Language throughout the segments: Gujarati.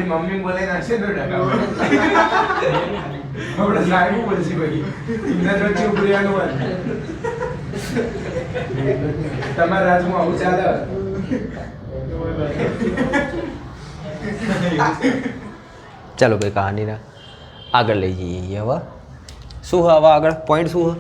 मम्मी बोले ना से આપણે સાહેબ બોલસી ભાઈ ઇન્દર વચ્ચે ઉભરિયાનું હોય તમારા રાજમાં આવું ચાલે चलो भाई कहानी ना आगे ले जाइए हवा शू हवा आगे पॉइंट शू है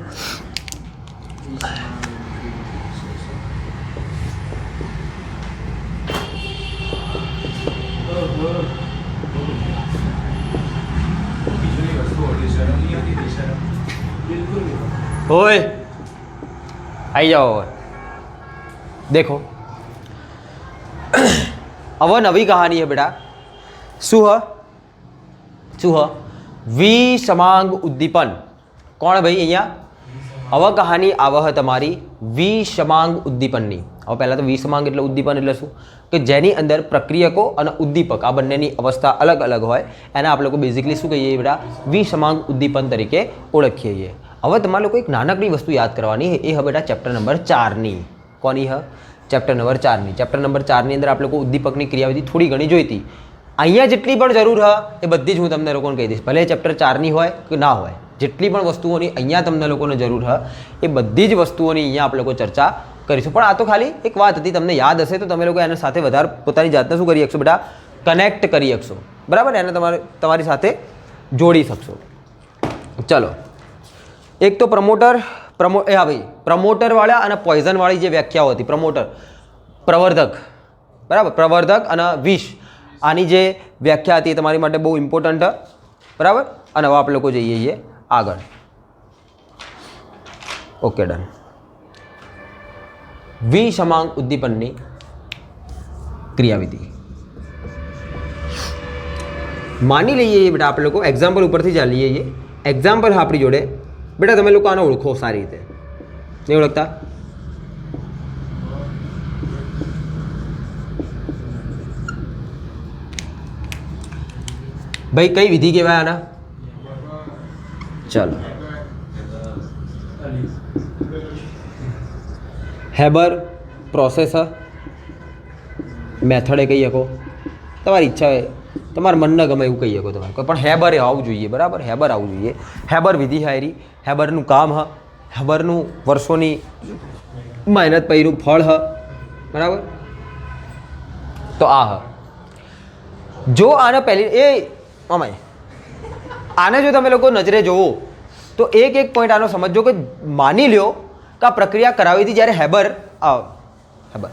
ओए आई जाओ देखो अब नवी कहानी है बेटा शू है विषमांग उद्दीपन कोण भाई अहींया हवे कहानी आवे तमारी विषमांग उद्दीपननी। હવે પહેલાં તો વિષમાંગ એટલે ઉદ્દીપન એટલે શું કે જેની અંદર પ્રક્રિયકો અને ઉદ્દીપક આ બંનેની અવસ્થા અલગ અલગ હોય એને આપણે લોકો બેઝિકલી શું કહીએ બેટા વિષમાંગ ઉદ્દીપન તરીકે ઓળખીએ છીએ। હવે તમારે લોકો એક નાનકડી વસ્તુ યાદ કરવાની એ હવે બેટા ચેપ્ટર નંબર 4ની કોની હ ચેપ્ટર નંબર 4ની ચેપ્ટર નંબર 4ની અંદર આપણે લોકો ઉદ્દીપકની ક્રિયાવિધિ થોડી ઘણી જોઈતી। અહીંયા જેટલી પણ જરૂર હ એ બધી જ હું તમને લોકોને કહી દઈશ ભલે ચેપ્ટર 4ની હોય કે ના હોય જેટલી પણ વસ્તુઓની અહીંયા તમને લોકોને જરૂર હ એ બધી જ વસ્તુઓની અહીંયા આપણે લોકો ચર્ચા કરીશું। પણ આ તો ખાલી એક વાત હતી તમને યાદ હશે તો તમે લોકો એના સાથે વધારે પોતાની જાતને શું કરી શકશો બેટા કનેક્ટ કરી શકશો બરાબર એને તમારી સાથે જોડી શકશો। ચલો એક તો હા ભાઈ પ્રમોટરવાળા અને પોઈઝનવાળી જે વ્યાખ્યાઓ હતી પ્રવર્ધક બરાબર પ્રવર્ધક અને વિષ આની જે વ્યાખ્યા હતી એ તમારી માટે બહુ ઇમ્પોર્ટન્ટ બરાબર। અને હવે આપણે લોકો જઈએ છીએ આગળ ઓકે ડન વિષમાંગ ઉદ્દીપનની ક્રિયાવિધિ માની લઈએ બેટા આપણે લોકો એક્ઝામ્પલ ઉપરથી ચાલીએ છીએ। એક્ઝામ્પલ આપણી જોડે બેટા તમે લોકો આને ઓળખો સારી રીતે નહીં ઓળખતા ભાઈ કઈ વિધિ કહેવાય આના ચાલો હેબર પ્રોસેસ મેથડે કહી શકો તમારી ઈચ્છા હોય તમારા મનને ગમે એવું કહી શકો તમારે કોઈ પણ હેબર આવવું જોઈએ બરાબર હેબર આવવું જોઈએ। હેબર વિધિ હારી હેબરનું કામ હ હેબરનું વર્ષોની મહેનત પૈનું ફળ હ બરાબર। તો આ હ જો આને પહેલી એ અમાય આને જો તમે લોકો નજરે જોવો તો એક પોઈન્ટ આનો સમજો કે માની લ્યો કે આ પ્રક્રિયા કરાવી હતી જ્યારે હેબર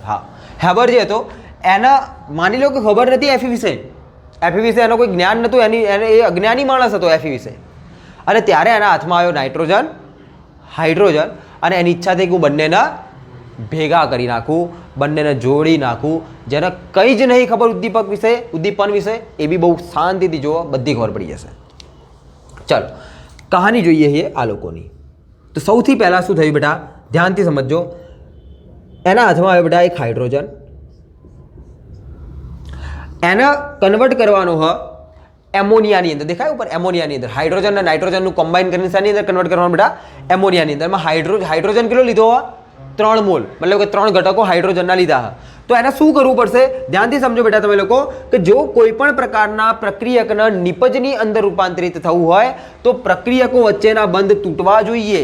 હા હેબર જે હતો એના માની લો કે ખબર નથી એફી વિશે એનો કોઈ જ્ઞાન નહોતું એને એ અજ્ઞાની માણસ હતો એફી વિશે અને ત્યારે એના હાથમાં આવ્યો નાઇટ્રોજન હાઇડ્રોજન અને એની ઈચ્છા થઈ કે હું બંનેના ભેગા કરી નાખું બંનેને જોડી નાખું જેને કંઈ જ નહીં ખબર ઉદ્દીપન વિશે એ બી બહુ શાંતિથી જુઓ બધી ખબર પડી જશે। ચાલો કહાની જોઈએ છીએ આ લોકોની તો સૌથી પહેલાં શું થયું બેટા ધ્યાનથી સમજો એના હાથમાં આવ્યો બેટા એક હાઇડ્રોજન એને કન્વર્ટ કરવાનો હ એમોનિયાની અંદર દેખાય ઉપર એમોનિયાની અંદર હાઇડ્રોજન અને નાઇટ્રોજનનું કમ્બાઇન કરીને શાની અંદર કન્વર્ટ કરવાનું બેટા એમોનિયાની અંદર એમાં હાઇડ્રોજન કેટલો લીધો હ 3 મોલ મતલબ કે 3 ઘટકો હાઇડ્રોજનના લીધા હ તો એને શું કરવું પડશે ધ્યાનથી સમજો બેટા તમે લોકો કે જો કોઈ પણ પ્રકારના પ્રક્રિયકના નિપજની અંદર રૂપાંતરિત થવું હોય તો પ્રક્રિયકો વચ્ચેના બંધ તૂટવા જોઈએ।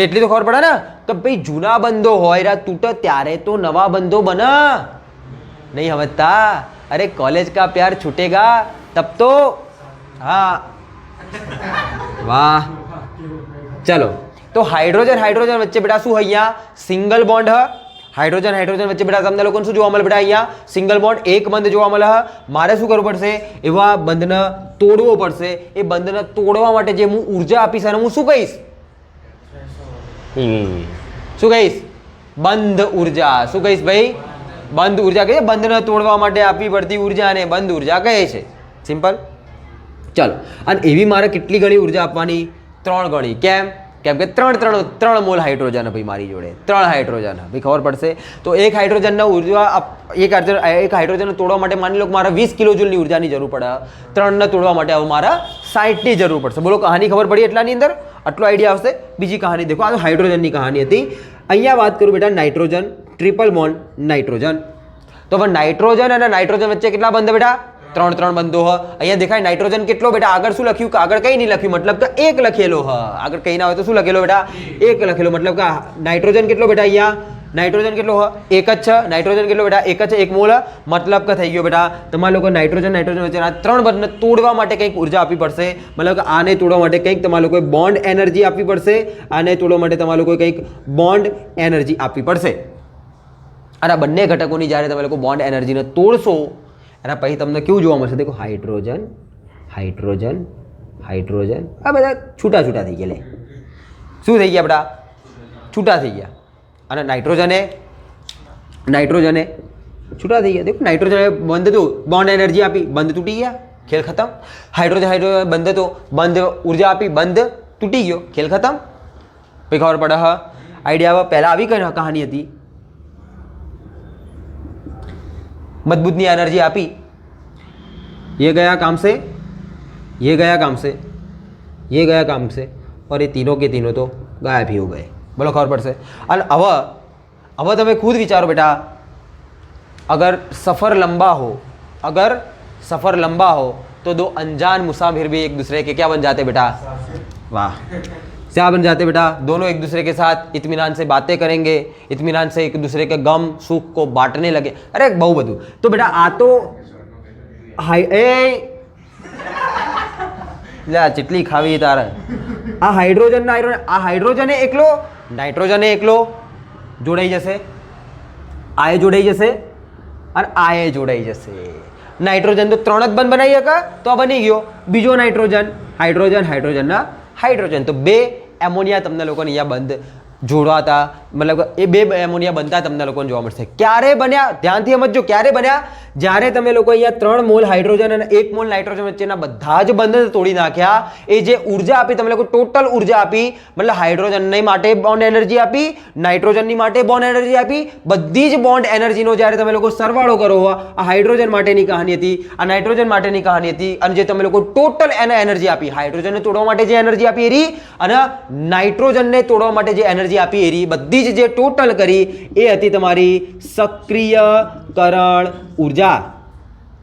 એટલી તો ખબર પડે ને કે ભાઈ જૂના બંધો હોય તૂટે ત્યારે તો નવા બંધો બને નહીં સમજતા अरे कॉलेज का प्यार छूटेगा तब तो हाँ वाह चलो तो हाइड्रोजन वच्चे बेटा शू है सिंगल बॉन्ड है હાઇડ્રોજન હાઇડ્રોજન વચ્ચે બેટા તમને લોકોને શું જોવા મળે બેટા? અહીંયા સિંગલ બોન્ડ એક બંધ જોવા મળે. મારે શું કરવું પડશે? એવા બંધને તોડવો પડશે. એ બંધને તોડવા માટે જે હું ઉર્જા આપીશ અને હું શું કહીશ? શું કહીશ? બંધ ઉર્જા. શું કહીશ ભાઈ? બંધ ઉર્જા કહે. બંધને તોડવા માટે આપવી પડતી ઉર્જાને બંધ ઉર્જા કહે છે. સિમ્પલ. ચાલો, અને એવી મારે કેટલી ગણી ઉર્જા આપવાની? 3 ગણી. કેમ? કેમ કે 3 મોલ હાઇડ્રોજન ભાઈ મારી જોડે 3 હાઇડ્રોજન ભાઈ ખબર પડશે. તો એક હાઇડ્રોજનના ઉર્જા એક હાઇડ્રોજનને તોડવા માટે માની લો કે મારે 20 કિલોજૂલની ઉર્જાની જરૂર પડે. 3ને તોડવા માટે હવે મારે 60ની જરૂર પડશે. બોલો કહાની ખબર પડી એટલાની અંદર? આટલો આઈડિયા આવશે. બીજી કહાની દેખો. આ તો હાઇડ્રોજનની કહાની હતી. અહીંયા વાત કરું બેટા નાઇટ્રોજન, ટ્રિપલ બોન્ડ નાઇટ્રોજન. તો હવે નાઇટ્રોજન અને નાઇટ્રોજન વચ્ચે કેટલા બંધ બેટા? 3 બંધો હ. અહીંયા દેખાય નાઇટ્રોજન કેટલો બેટા? આગળ શું લખ્યું? કે આગળ કંઈ નહીં લખ્યું, મતલબ કે 1 લખેલો હ. આગળ કંઈ ના હોય તો શું લખેલો બેટા? 1 લખેલો. મતલબ કે નાઇટ્રોજન કેટલો બેટા? અહીંયા નાઇટ્રોજન કેટલો હ? 1 જ છે. નાઇટ્રોજન કેટલો બેટા? 1 જ છે. 1 મોલ. મતલબ કે થઈ ગયો બેટા તમારા લોકો નાઇટ્રોજન વચ્ચેના 3 બંધને તોડવા માટે કંઈક ઉર્જા આપવી પડશે. મતલબ કે આને તોડવા માટે કંઈક તમારા લોકોએ બોન્ડ એનર્જી આપવી પડશે. આને તોડવા માટે તમારા લોકોએ કંઈક બોન્ડ એનર્જી આપવી પડશે. અને આ બંને ઘટકોની જ્યારે તમે લોકો બોન્ડ એનર્જીને તોડશો એના પછી તમને કેવું જોવા મળશે? દેખો હાઇડ્રોજન હાઇડ્રોજન હાઇડ્રોજન આ બધા છૂટા છૂટા થઈ ગયા. લે શું થઈ ગયા બેટા? છૂટા થઈ ગયા. અને નાઇટ્રોજને છૂટા થઈ ગયા. દેખો નાઇટ્રોજને બંધ હતું, બોન્ડ એનર્જી આપી, બંધ તૂટી ગયા, ખેલ ખતમ. હાઇડ્રોજન બંધ હતો, બંધ ઉર્જા આપી, બંધ તૂટી ગયો, ખેલ ખતમ. પછી ખબર પડે હા આઈડિયા આવે. પહેલાં આવી કઈ કહાની હતી? मजबूतनी एनर्जी आपी, ये गया काम से, ये गया काम से, ये गया काम से, और ये तीनों के तीनों तो गायब ही हो गए. बोलो खबर पड़શે. અને હવે તમે खुद विचारो बेटा, अगर सफ़र लंबा हो तो दो अनजान मुसाफिर भी एक दूसरे के क्या बन जाते बेटा? वाह, क्या बन जाते बेटा? दोनों एक दूसरे के साथ इत्मीनान से बातें करेंगे, इत्मीनान से एक दूसरे के गम सुख को बांटने लगे. अरे बहु બધું. તો બેટા આ તો જેટલી ખાવી તારે આ હાઇડ્રોજન એકલો, નાઇટ્રોજન એકલો જોડાઈ જશે, આએ જોડાઈ જશે અને આએ જોડાઈ જશે. નાઇટ્રોજન તો 3 જ બંધ બનાવી શકે તો આ બની ગયો બીજો નાઇટ્રોજન. હાઇડ્રોજનના હાઇડ્રોજન તો 2 એમોનિયા તમને લોકોને અહીંયા બંધ જોડાતા, મતલબ એ 2 એમોનિયા બનતા તમને લોકોને જોવા મળશે. ક્યારે બન્યા? ધ્યાનથી સમજો. ક્યારે બન્યા? જ્યારે તમે લોકો અહીંયા 3 મોલ હાઇડ્રોજન અને 1 મોલ નાઇટ્રોજન વચ્ચેના બધા જ બંધ તોડી નાખ્યા. એ જે ઉર્જા આપી તમે લોકો ટોટલ ઉર્જા આપી, મતલબ હાઇડ્રોજનની માટે બોન્ડ એનર્જી આપી, નાઇટ્રોજનની માટે બોન્ડ એનર્જી આપી, બધી જ બોન્ડ એનર્જીનો જ્યારે તમે લોકો સરવાળો કરો, આ હાઇડ્રોજન માટેની કહાની હતી, આ નાઇટ્રોજન માટેની કહાની હતી, અને જે તમે લોકો ટોટલ એને એનર્જી આપી, હાઇડ્રોજનને તોડવા માટે જે એનર્જી આપી એરી અને નાઇટ્રોજનને તોડવા માટે જે એનર્જી આપી એરી, બધી જ જે ટોટલ કરી એ હતી તમારી સક્રિયકરણ ઉર્જા.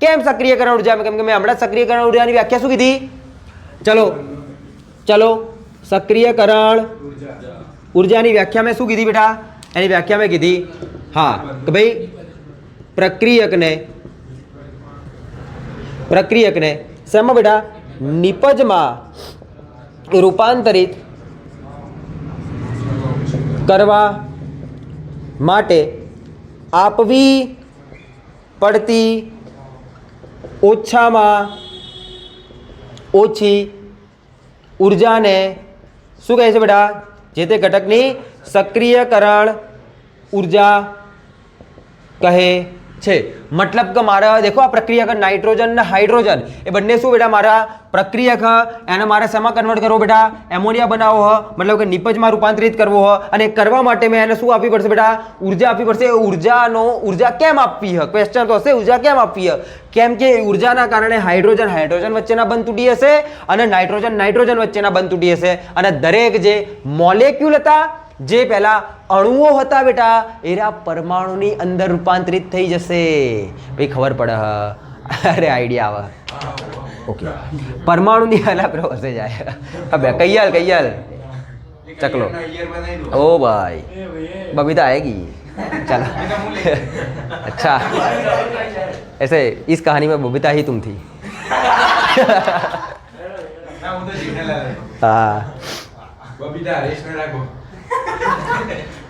કેમ સક્રિયકરણ ઉર્જા? કેમ કે મેં હમણાં સક્રિયકરણ ઉર્જાની વ્યાખ્યા શું કીધી? ચલો સક્રિયકરણ ઉર્જાની વ્યાખ્યા મેં શું કીધી બેટા? એની વ્યાખ્યા મેં કીધી હા કે ભાઈ પ્રક્રિયકને શેમાં બેટા? નિપજમાં રૂપાંતરિત કરવા માટે આપવી પડતી ઓછામાં ઓછી ઉર્જાને શું કહે છે બેટા? જે તે ઘટકની સક્રિયકરણ ઉર્જા કહે છે. મતલબ કે મારા દેખો આ પ્રક્રિયા નાઇટ્રોજન અને હાઇડ્રોજન એ બંને શું બેટા? મારા પ્રક્રિયક એને મારે શેમાં કન્વર્ટ કરવો બેટા? એમોનિયા બનાવવો હ, મતલબ કે નિપજમાં રૂપાંતરિત કરવો હ. અને કરવા માટે મેં એને શું આપવી પડશે બેટા? ઉર્જા આપવી પડશે. ઉર્જા કેમ આપવી હ? ક્વેશ્ચન તો હશે ઉર્જા કેમ આપવી હ? કેમ કે ઉર્જાના કારણે હાઇડ્રોજન વચ્ચેના બંધ તૂટી હશે અને નાઇટ્રોજન વચ્ચેના બંધ તૂટી હશે, અને દરેક જે મોલેક્યુલ હતા, જે પહેલા અણુઓ હતા બેટા, એરા પરમાણુની અંદર રૂપાંતરિત થઈ જશે. ભાઈ ખબર પડે? અરે આઈડિયા આવે. ओके परमाणु वाला प्रोसेस जाए. अब कయ్యాल चकलो. ओ भाई बबीता आएगी. चलो अच्छा, ऐसे इस कहानी में बबीता ही तुम थी. हाँ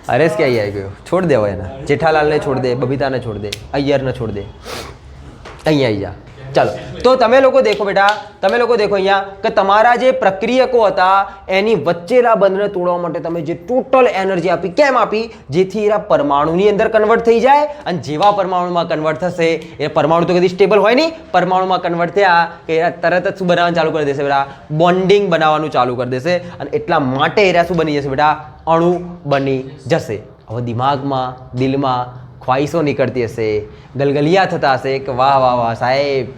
હરેશ ક્યાં આવી ગયો? છોડ દે હવે એને. જેઠાલાલને છોડ દે, બબીતાને છોડ દે, અય્યરને છોડ દે, અહીંયા આવી જા. ચાલો, તો તમે લોકો દેખો બેટા, તમે લોકો દેખો અહીંયા કે તમારા જે પ્રક્રિયકો હતા એની વચ્ચેના બંધને તોડવા માટે તમે જે ટોટલ એનર્જી આપી, કેમ આપી? જેથી એના પરમાણુની અંદર કન્વર્ટ થઈ જાય, અને જેવા પરમાણુમાં કન્વર્ટ થશે એ પરમાણુ તો કદી સ્ટેબલ હોય નહીં, પરમાણુમાં કન્વર્ટ થયા કે એના તરત જ શું બનાવવાનું ચાલુ કરી દેશે બેટા? બોન્ડિંગ બનાવવાનું ચાલુ કરી દેશે, અને એટલા માટે એરા શું બની જશે બેટા? અણુ બની જશે. હવે દિમાગમાં, દિલમાં ખ્વાહિશો નીકળતી હશે, ગલગલિયા થતા હશે કે વાહ વાહ વાહ સાહેબ,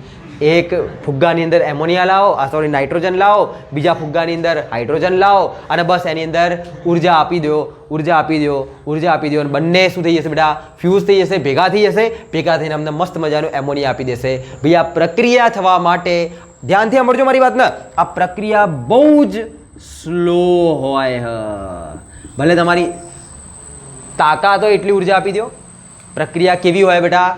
એક ફુગ્ગાની અંદર એમોનિયા લાવો, નાઇટ્રોજન લાવો, બીજા ફુગ્ગાની અંદર હાઇડ્રોજન લાવો, અને બસ એની અંદર ઉર્જા આપી દો, ઉર્જા આપી દો, ઉર્જા આપી દો, અને બંને શું થઈ જશે બેટા? ફ્યુઝ થઈ જશે, ભેગા થઈ જશે, ભેગા થઈને અમને મસ્ત મજાનું એમોનિયા આપી દેશે. ભાઈ આ પ્રક્રિયા થવા માટે ધ્યાનથી સાંભળજો મારી વાતને, આ પ્રક્રિયા બહુ જ સ્લો હોય. ભલે તમારી તાકાત હોય એટલી ઉર્જા આપી દો, પ્રક્રિયા કેવી હોય બેટા?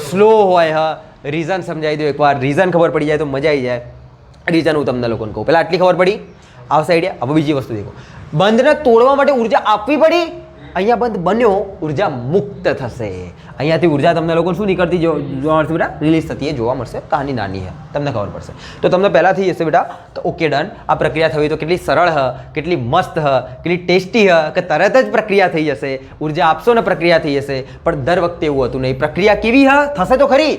સ્લો હોય. રીઝન સમજાવી દો એકવાર, રીઝન ખબર પડી જાય તો મજા આવી જાય. રીઝન હું તમને લોકોને કહું. પહેલાં આટલી ખબર પડી, આવશે આઈડિયા. હવે બીજી વસ્તુ દેખો, બંધને તોડવા માટે ઉર્જા આપવી પડી, અહીંયા બંધ બન્યો, ઉર્જા મુક્ત થશે. અહીંયાથી ઉર્જા તમને લોકોને શું નીકળતી જોવા મળશે બેટા? રિલીઝ થતી એ જોવા મળશે. કહાની નાની છે, તમને ખબર પડશે. તો તમને પહેલાંથી હશે બેટા કે ઓકે ડન, આ પ્રક્રિયા થવી તો કેટલી સરળ હ, કેટલી મસ્ત હ, કેટલી ટેસ્ટી હ, કે તરત જ પ્રક્રિયા થઈ જશે, ઉર્જા આપશો ને પ્રક્રિયા થઈ જશે. પણ દર વખતે એવું હતું નહીં. પ્રક્રિયા કેવી હ? થશે તો ખરી,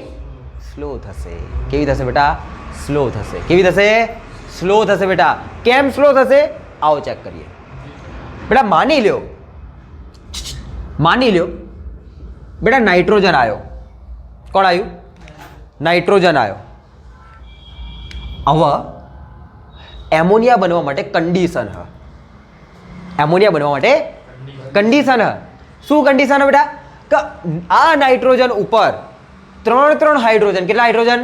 સ્લો થશે. કેવી થશે બેટા? સ્લો થશે. કેવી થશે? સ્લો થશે બેટા. કેમ સ્લો થશે? આવો ચેક કરીએ બેટા. માની લ્યો બેટા નાઇટ્રોજન આવ્યો. કોણ આવ્યું? નાઇટ્રોજન આવ્યો. હવે એમોનિયા બનવા માટે કન્ડિશન હ. એમોનિયા બનવા માટે કન્ડિશન હ. શું કન્ડિશન હ બેટા? કે આ નાઇટ્રોજન ઉપર 3 હાઇડ્રોજન, કેટલા હાઇડ્રોજન?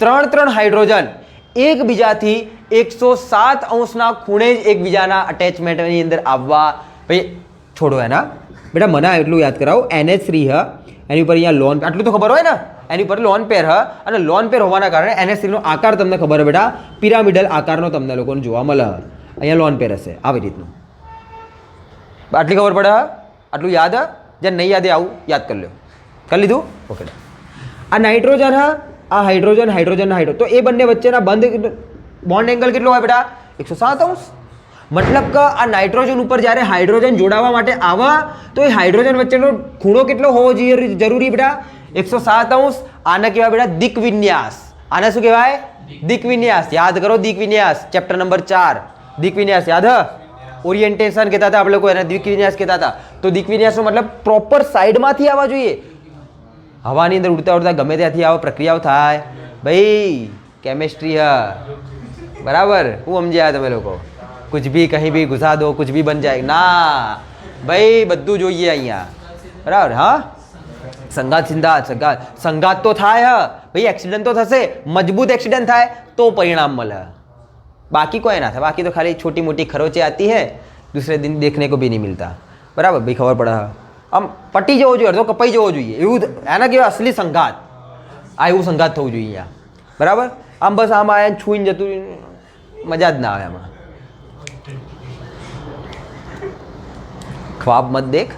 3 હાઇડ્રોજન એકબીજાથી 107 અંશના ખૂણે જ એકબીજાના અટેચમેન્ટની અંદર આવવા. ભાઈ છોડો એના બેટા, મને એટલું યાદ કરાવો. NH3 હ, એની ઉપર અહીંયા લોન, આટલું તો ખબર હોય ને, એની ઉપર લોન પેર હ, અને લોન પેર હોવાના કારણે NH3 નો આકાર તમને ખબર હોય બેટા? પિરામિડલ આકારનો તમને લોકોને જોવા મળે. અહીંયા લોન પેર હશે આવી રીતનું. આટલી ખબર પડે? આટલું યાદ હ? જ્યાં નહીં યાદ આવું યાદ કરી લો. કરી લીધું? ઓકે. આ નાઇટ્રોજન હ, આ હાઇડ્રોજન, હાઇડ્રોજન, હાઇડ્રોજન, તો એ બંને વચ્ચેના બંધ બોન્ડ એંગલ કેટલો હોય બેટા? 107 અંશ. મતલબ કે આ નાઇટ્રોજન ઉપર જ્યારે હાઇડ્રોજન જોડાવા માટે આવે તો એ હાઇડ્રોજન વચ્ચેનો ખૂણો કેટલો હોવો જરૂરી બેટા? 107 અંશ. આને કહેવાય બેટા દિક વિન્યાસ. આને શું કહેવાય? દિક વિન્યાસ. યાદ કરો દિક વિન્યાસ, ચેપ્ટર નંબર 4. દિક વિન્યાસ યાદ હ? ઓરિએન્ટેશન કહેતા હતા આપણે લોકો, એને દિક વિન્યાસ કહેતા હતા. તો દિક વિન્યાસનો મતલબ પ્રોપર સાઈડમાંથી આવવા જોઈએ. હવાની અંદર ઉડતા ઉડતા ગમે ત્યાંથી આવા પ્રક્રિયાઓ થાય. ભાઈ કેમિસ્ટ્રી હ, બરાબર? હું સમજ્યા તમે લોકો? कुछ भी कहीं भी घुसा दो, कुछ भी बन जाए ना भाई, બધું જોઈએ અહીંયા, બરાબર? હા, સંગાત સંગાત તો થાય હ ભાઈ, એક્સિડન્ટ તો થશે, મજબૂત એક્સિડન્ટ થાય તો પરિણામ મળે, બાકી કોઈ ના થાય. બાકી તો ખાલી छोटी मोटी खरोचे आती है, दूसरे दिन देखने को भी नहीं मिलता. બરાબર ભાઈ? ખબર પડે? આમ પટી જવો જોઈએ, અડધો કપાઈ જવો જોઈએ, એવું એના કહેવાય અસલી સંઘાત. આ એવું સંઘાત થવું જોઈએ અહીંયા, બરાબર? આમ બસ આમ આયા છૂઈને જતું મજા જ ના આવે એમાં. ख्वाब मत देख,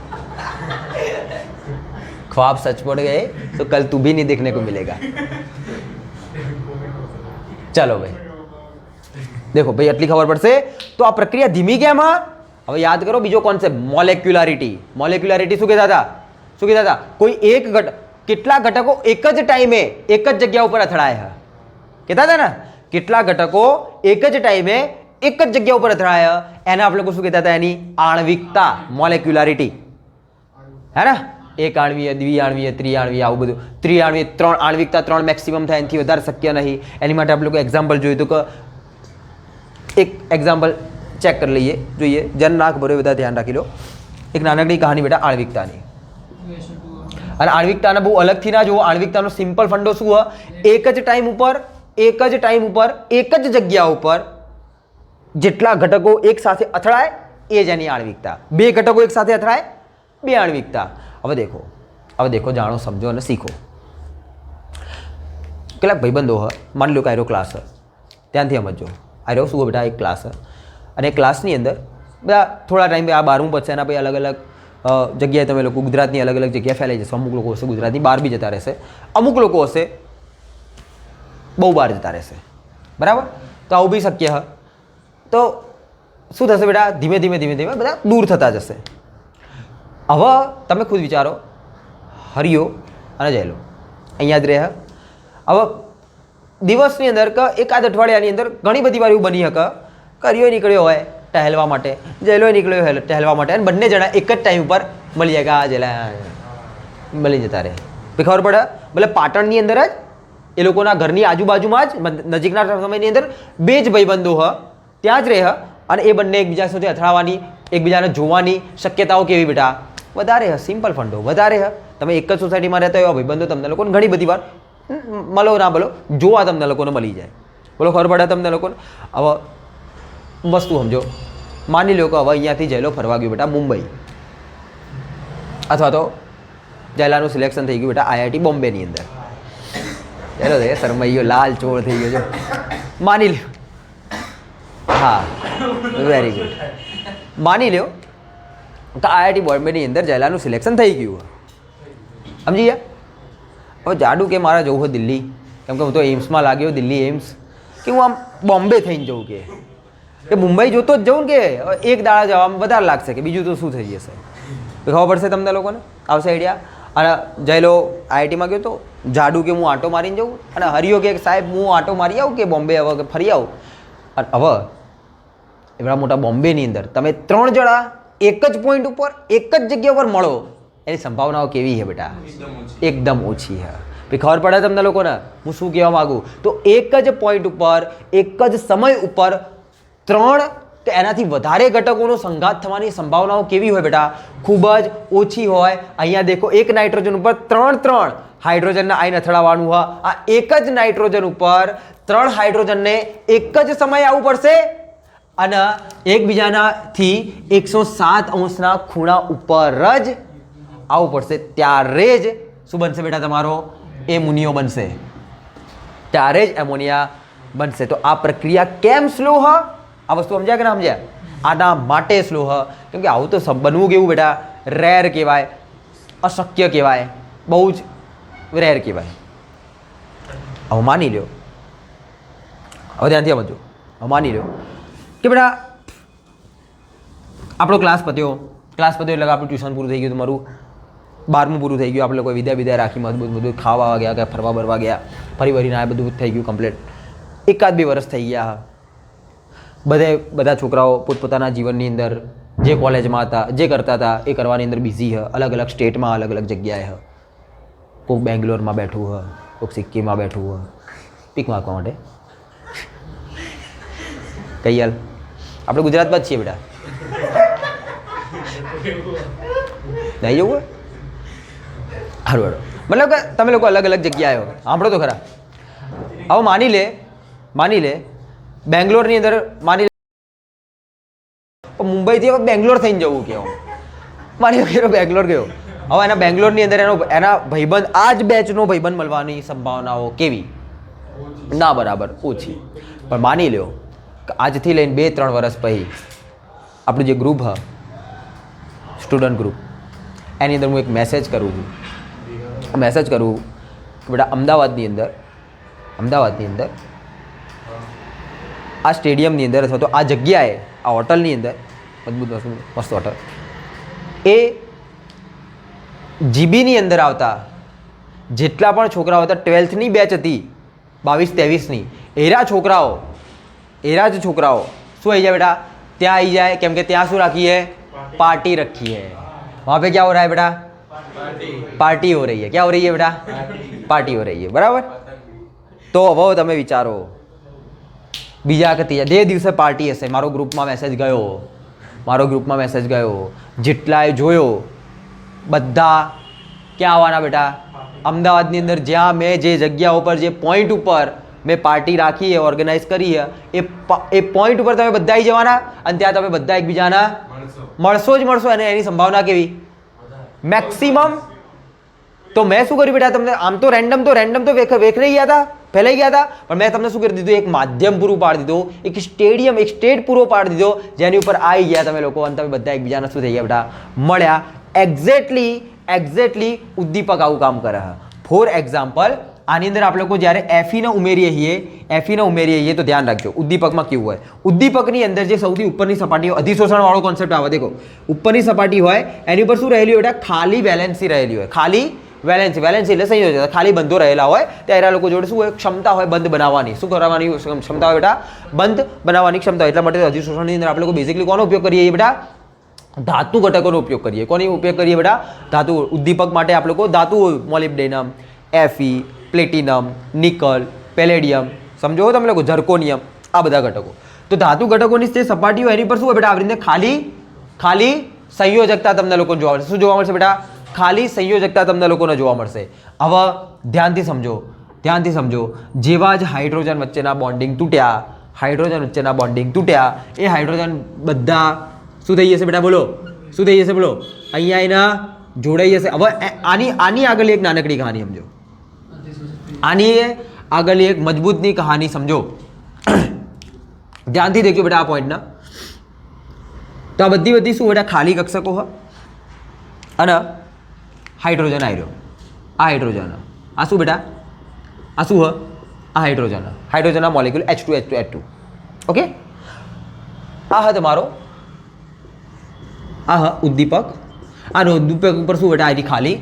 ख्वाब सच पड़ गए तो कल तू भी नहीं देखने को मिलेगा. चलो भाई देखो भाई, આટલી ખબર પડશે. તો આ પ્રક્રિયા ધીમી કેમ? હવે યાદ કરો બીજો કોન્સેપ્ટ, મોલેક્યુલારિટી. મોલેક્યુલારિટી શું કહેતા હતા? શું કહેતા હતા? કોઈ એક કેટલા ઘટકો એક જ ટાઈમે એક જ જગ્યા ઉપર અથડાય. કહેતા હતા ને, કેટલા ઘટકો એક જ ટાઈમે એક જ જગ્યા ઉપર અથડાય, એને આપણે લોકો શું કહેતા હતા? એની આણ્વિકતા, મોલેક્યુલારિટી. હે ને? એક આણ્વીય, દ્વિઆણ્વીય, ત્રિઆણ્વીય, આવું બધું. ત્રિઆણ્વીય 3 આણ્વિકતા 3 મેક્સિમમ થાય, એનાથી વધારે શક્ય નહીં. એની માટે આપણે લોકો એક્ઝામ્પલ જોયું હતું કે એક એક્ઝામ્પલ ચેક કરી લઈએ, જોઈએ. જન ના ખબર હોય બધા ધ્યાન રાખી લો. એક નાનકડી કહાની બેટા આણ્વિકતાની. અને આણ્વિકતાને બહુ અલગથી ના જુઓ. આણ્વિકતાનો સિમ્પલ ફંડો શું હોય? એક જ ટાઈમ ઉપર એક જ જગ્યા ઉપર જેટલા ઘટકો એક સાથે અથડાય એ જ એની આણ્વિકતા. 2 ઘટકો એક સાથે અથડાય, 2 આણ્વિકતા. હવે દેખો, જાણો, સમજો અને શીખો. કેટલાક ભાઈબંધો હ, માની લો કે આયરો ક્લાસ હ, ત્યાંથી સમજો. આયરો શું બેટા? એક ક્લાસ હ, અને ક્લાસની અંદર બધા થોડા ટાઈમ આ 12મું પછી એના પછી અલગ અલગ જગ્યાએ તમે લોકો ગુજરાતની અલગ અલગ જગ્યાએ ફેલાઈ જશો. અમુક લોકો હશે ગુજરાતની બહાર બી જતા રહેશે, અમુક લોકો હશે બહુ બહાર જતા રહેશે. બરાબર? તો આવું બી શક્ય હ. તો શું થશે બેટા? ધીમે ધીમે ધીમે ધીમે બધા દૂર થતા જશે. હવે તમે ખુદ વિચારો, હરિયો અને જયલો અહીંયા જ રહે. હવે દિવસની અંદર કે એકાદ અઠવાડિયાની અંદર ઘણી બધી વાર એવું બની શકે કે હરિયો નીકળ્યો હોય ટહેલવા માટે, જયલો નીકળ્યો હોય ટહેલવા માટે, અને બંને જણા એક જ ટાઈમ ઉપર મળી જાય કે આ જેલા મળી જતા રહે. ખબર પડે? ભલે પાટણની અંદર જ એ લોકોના ઘરની આજુબાજુમાં જ નજીકના સમયની અંદર બે જ ભાઈબંધો હ, ત્યાં જ રહે, અને એ બંને એકબીજા સાથે અથડાવાની, એકબીજાને જોવાની શક્યતાઓ કેવી બેટા? વધારે હ. સિમ્પલ ફંડો વધારે હ. તમે એક જ સોસાયટીમાં રહેતા એવા ભાઈબંધો તમને લોકોને ઘણી બધી વાર મળો ના બોલો જોવા તમને લોકોને મળી જાય. બોલો ખબર પડે તમને લોકોને? હવે વસ્તુ સમજો, માની લો કે હવે અહીંયાથી જયલો ફરવા ગયો બેટા મુંબઈ, અથવા તો જયલાનું સિલેક્શન થઈ ગયું બેટા IIT બોમ્બેની અંદર. ચાલો રે શરમાઈ ગયો, લાલ ચોળ થઈ ગયો છે. માની લ્યો, હા વેરી ગુડ. માની લ્યો કે IIT બોમ્બેની અંદર જયલાનું સિલેક્શન થઈ ગયું. સમજી ગયા? હવે જાડું કે મારે જવું હોય દિલ્હી, કેમ કે હું તો એમ્સમાં લાગ્યો, દિલ્હી એમ્સ, કે હું આમ બોમ્બે થઈને જવું કે મુંબઈ જોતો જ જવું ને, કે એક દાડા જવામાં વધારે લાગશે કે બીજું તો શું થઈ જશે. ખબર પડશે તમને લોકોને? આવશે આઈડિયા? અને જયલો IITમાં ગયો તો જાડુ કે હું આંટો મારીને જાઉં, અને હરિયો કે સાહેબ હું આંટો મારી આવું કે બોમ્બે હવે કે ફરી આવું. અને હવે એવડા મોટા બોમ્બેની અંદર તમે 3 જણા એક જ પોઈન્ટ ઉપર એક જ જગ્યા પર મળો, એની સંભાવનાઓ કેવી છે બેટા? એકદમ ઓછી છે. ભાઈ ખબર પડે તમને લોકોને હું શું કહેવા માગું? તો એક જ પોઈન્ટ ઉપર એક જ સમય ઉપર 3 કે એનાથી વધારે ઘટકોનો સંઘાત થવાની સંભાવનાઓ કેવી હોય બેટા? ખૂબ જ ઓછી હોય. અહીંયા દેખો, એક નાઇટ્રોજન ઉપર 3 હાઇડ્રોજનને આઈને અથડાવવાનું હોય. આ એક જ નાઇટ્રોજન ઉપર 3 હાઇડ્રોજનને એક જ સમયે આવવું પડશે, અને એકબીજાનાથી 107 અંશના ખૂણા ઉપર જ આવવું પડશે. ત્યારે જ શું બનશે બેટા? તમારો એમોનિયો બનશે. ત્યારે જ એમોનિયા બનશે. તો આ પ્રક્રિયા કેમ સ્લો હ? આ વસ્તુ સમજ્યા કે ના સમજ્યા? આના માટે સ્લો હ, કેમ કે આવું તો બનવું કેવું બેટા? રેર કહેવાય, અશક્ય કહેવાય, બહુ જ રેર કહેવાય. હવે માની લો, હવે ધ્યાનથી સમજો, હવે માની લો કે બેટા આપણો ક્લાસ પત્યો એટલે આપણું ટ્યુશન પૂરું થઈ ગયું, તમારું 12મું પૂરું થઈ ગયું, આપણે લોકો વિદાય રાખી, મજબૂત બધું ખાવા ગયા, કે ફરવા બરવા ગયા, ફરી વળીને આ બધું થઈ ગયું કમ્પ્લીટ. 1-2 વર્ષ થઈ ગયા. બધા છોકરાઓ પોતપોતાના જીવનની અંદર જે કોલેજમાં હતા, જે કરતા હતા એ કરવાની અંદર બિઝી હ. અલગ અલગ સ્ટેટમાં, અલગ અલગ જગ્યાએ હ. કોઈક બેંગ્લોરમાં બેઠું હ, કોઈક સિક્કિમમાં બેઠું હ. પીક મારવા માટે કઈ હાલ આપણે ગુજરાતમાં જ છીએ બેટા. નહીં જવું હોય સારું હેડો. મતલબ કે તમે લોકો અલગ અલગ જગ્યાએ હો. સાંભળો તો ખરા. હવે માની લે બેંગ્લોરની અંદર, માની લે મુંબઈથી હવે બેંગ્લોર થઈને જવું કે માની લો બેંગ્લોર ગયો. હવે એના બેંગ્લોરની અંદર એના ભાઈબંધ, આ જ બેચનો ભાઈબંધ મળવાની સંભાવનાઓ કેવી? ના બરાબર ઓછી. પણ માની લો કે આજથી લઈને 2-3 વર્ષ પછી આપણું જે ગ્રુપ હ, સ્ટુડન્ટ ગ્રુપ, એની અંદર હું એક મેસેજ કરું કે બેટા અમદાવાદની અંદર આ સ્ટેડિયમની અંદર અથવા તો આ જગ્યાએ, આ હોટલની અંદર, મજબૂત મસ્ત હોટલ, એ જીબીની અંદર આવતા જેટલા પણ છોકરાઓ હતા, 12થની બેચ હતી 22-23ની, એરા જ છોકરાઓ શું આવી જાય બેટા? ત્યાં આવી જાય. કેમ કે ત્યાં શું રાખીએ? पार्टी रखी है. वहाँ पे क्या हो रहा है बेटा? पार्टी हो रही है. क्या हो रही है बेटा? पार्टी हो रही है. बराबर. तो હવે તમે વિચારો, બીજા કે ત્રીજા જે દિવસે પાર્ટી હશે, મારો ગ્રુપમાં મેસેજ ગયો, જેટલાએ જોયો બધા ક્યાં આવવાના બેટા? અમદાવાદની અંદર જ્યાં મેં જે જગ્યા ઉપર, જે પોઈન્ટ ઉપર મેં પાર્ટી રાખી છે, ઓર્ગેનાઇઝ કરી છે, એ પોઈન્ટ ઉપર તમે બધા આવી જવાના, અને ત્યાં તમે બધા એકબીજાના મળશો. અને એની સંભાવના કેવી? મેક્સિમમ. તો મેં શું કર્યું બેટા? તમને આમ તો રેન્ડમ તો ફેલાઈ ગયા હતા, પણ મેં તમને શું કરી દીધું? એક માધ્યમ પૂરું પાડી દીધું, એક સ્ટેટ પૂરો પાડી દીધો, જેની ઉપર આવી ગયા તમે લોકો, અને તમે બધા એકબીજાના શું થઈ ગયા બેટા? મળ્યા. એક્ઝેક્ટલી ઉદ્દીપક આવું કામ કરે છે. ફોર એક્ઝામ્પલ, આની અંદર આપણે લોકો જ્યારે એફીને ઉમેરીએ છીએ તો ધ્યાન રાખજો ઉદ્દીપકમાં કેવું હોય. ઉદ્દીપકની અંદર જે સૌથી ઉપરની સપાટી હોય, અધિશોષણ વાળો કોન્સેપ્ટ આવે. દેખો, ઉપરની સપાટી હોય એની ઉપર શું રહેલી હોય? ખાલી વેલેન્સી રહેલી હોય. ખાલી વેલેન્સી એટલે સંયોજકતા, ખાલી બંધો રહેલા હોય. ત્યારે આ લોકો જોડે શું હોય? ક્ષમતા હોય બંધ બનાવવાની. શું કરવાની ક્ષમતા હોય બેટા? બંધ બનાવવાની ક્ષમતા હોય. એટલા માટે અધિશોષણની અંદર આપણે લોકો બેઝિકલી કોનો ઉપયોગ કરીએ બેટા? ધાતુ ઘટકોનો ઉપયોગ કરીએ. કોનો ઉપયોગ કરીએ બેટા? ધાતુ. ઉદ્દીપક માટે આપણે લોકો ધાતુ, મોલિબ્ડેનમ, એફી, પ્લેટિનમ, નિકલ, પેલેડિયમ, સમજો તમે લોકો, ઝર્કોનિયમ, આ બધા ઘટકો. તો ધાતુ ઘટકોની જે સપાટી હોય એની પર શું હોય બેટા? આવી રીતે ખાલી સંયોજકતા તમને લોકોને જોવા મળશે. શું જોવા મળશે બેટા? ખાલી સંયોજકતા તમને લોકોને જોવા મળશે. હવે ધ્યાનથી સમજો, જેવા જ હાઇડ્રોજન વચ્ચેના બોન્ડિંગ તૂટ્યા, એ હાઇડ્રોજન બધા શું થઈ જશે બેટા? બોલો, શું થઈ જશે? બોલો, અહીંયા એના જોડાઈ જશે. હવે આની આગળ એક નાનકડી કહાની સમજો. આની આગળ એક મજબૂતની કહાની સમજો. ધ્યાનથી દેખજો બેટા આ પોઈન્ટના. તો આ બધી શું બેટા? ખાલી કક્ષકો હોય અને હાઇડ્રોજન આવ્યો. આ હાઇડ્રોજન, આ શું બેટા? આ શું હ? આ હાઇડ્રોજનના મોલેક્યુલ H2. ઓકે, આ હ તમારો, આ હ ઉદ્દીપક. આનો ઉદ્દીપક ઉપર શું બેટા? આની ખાલી,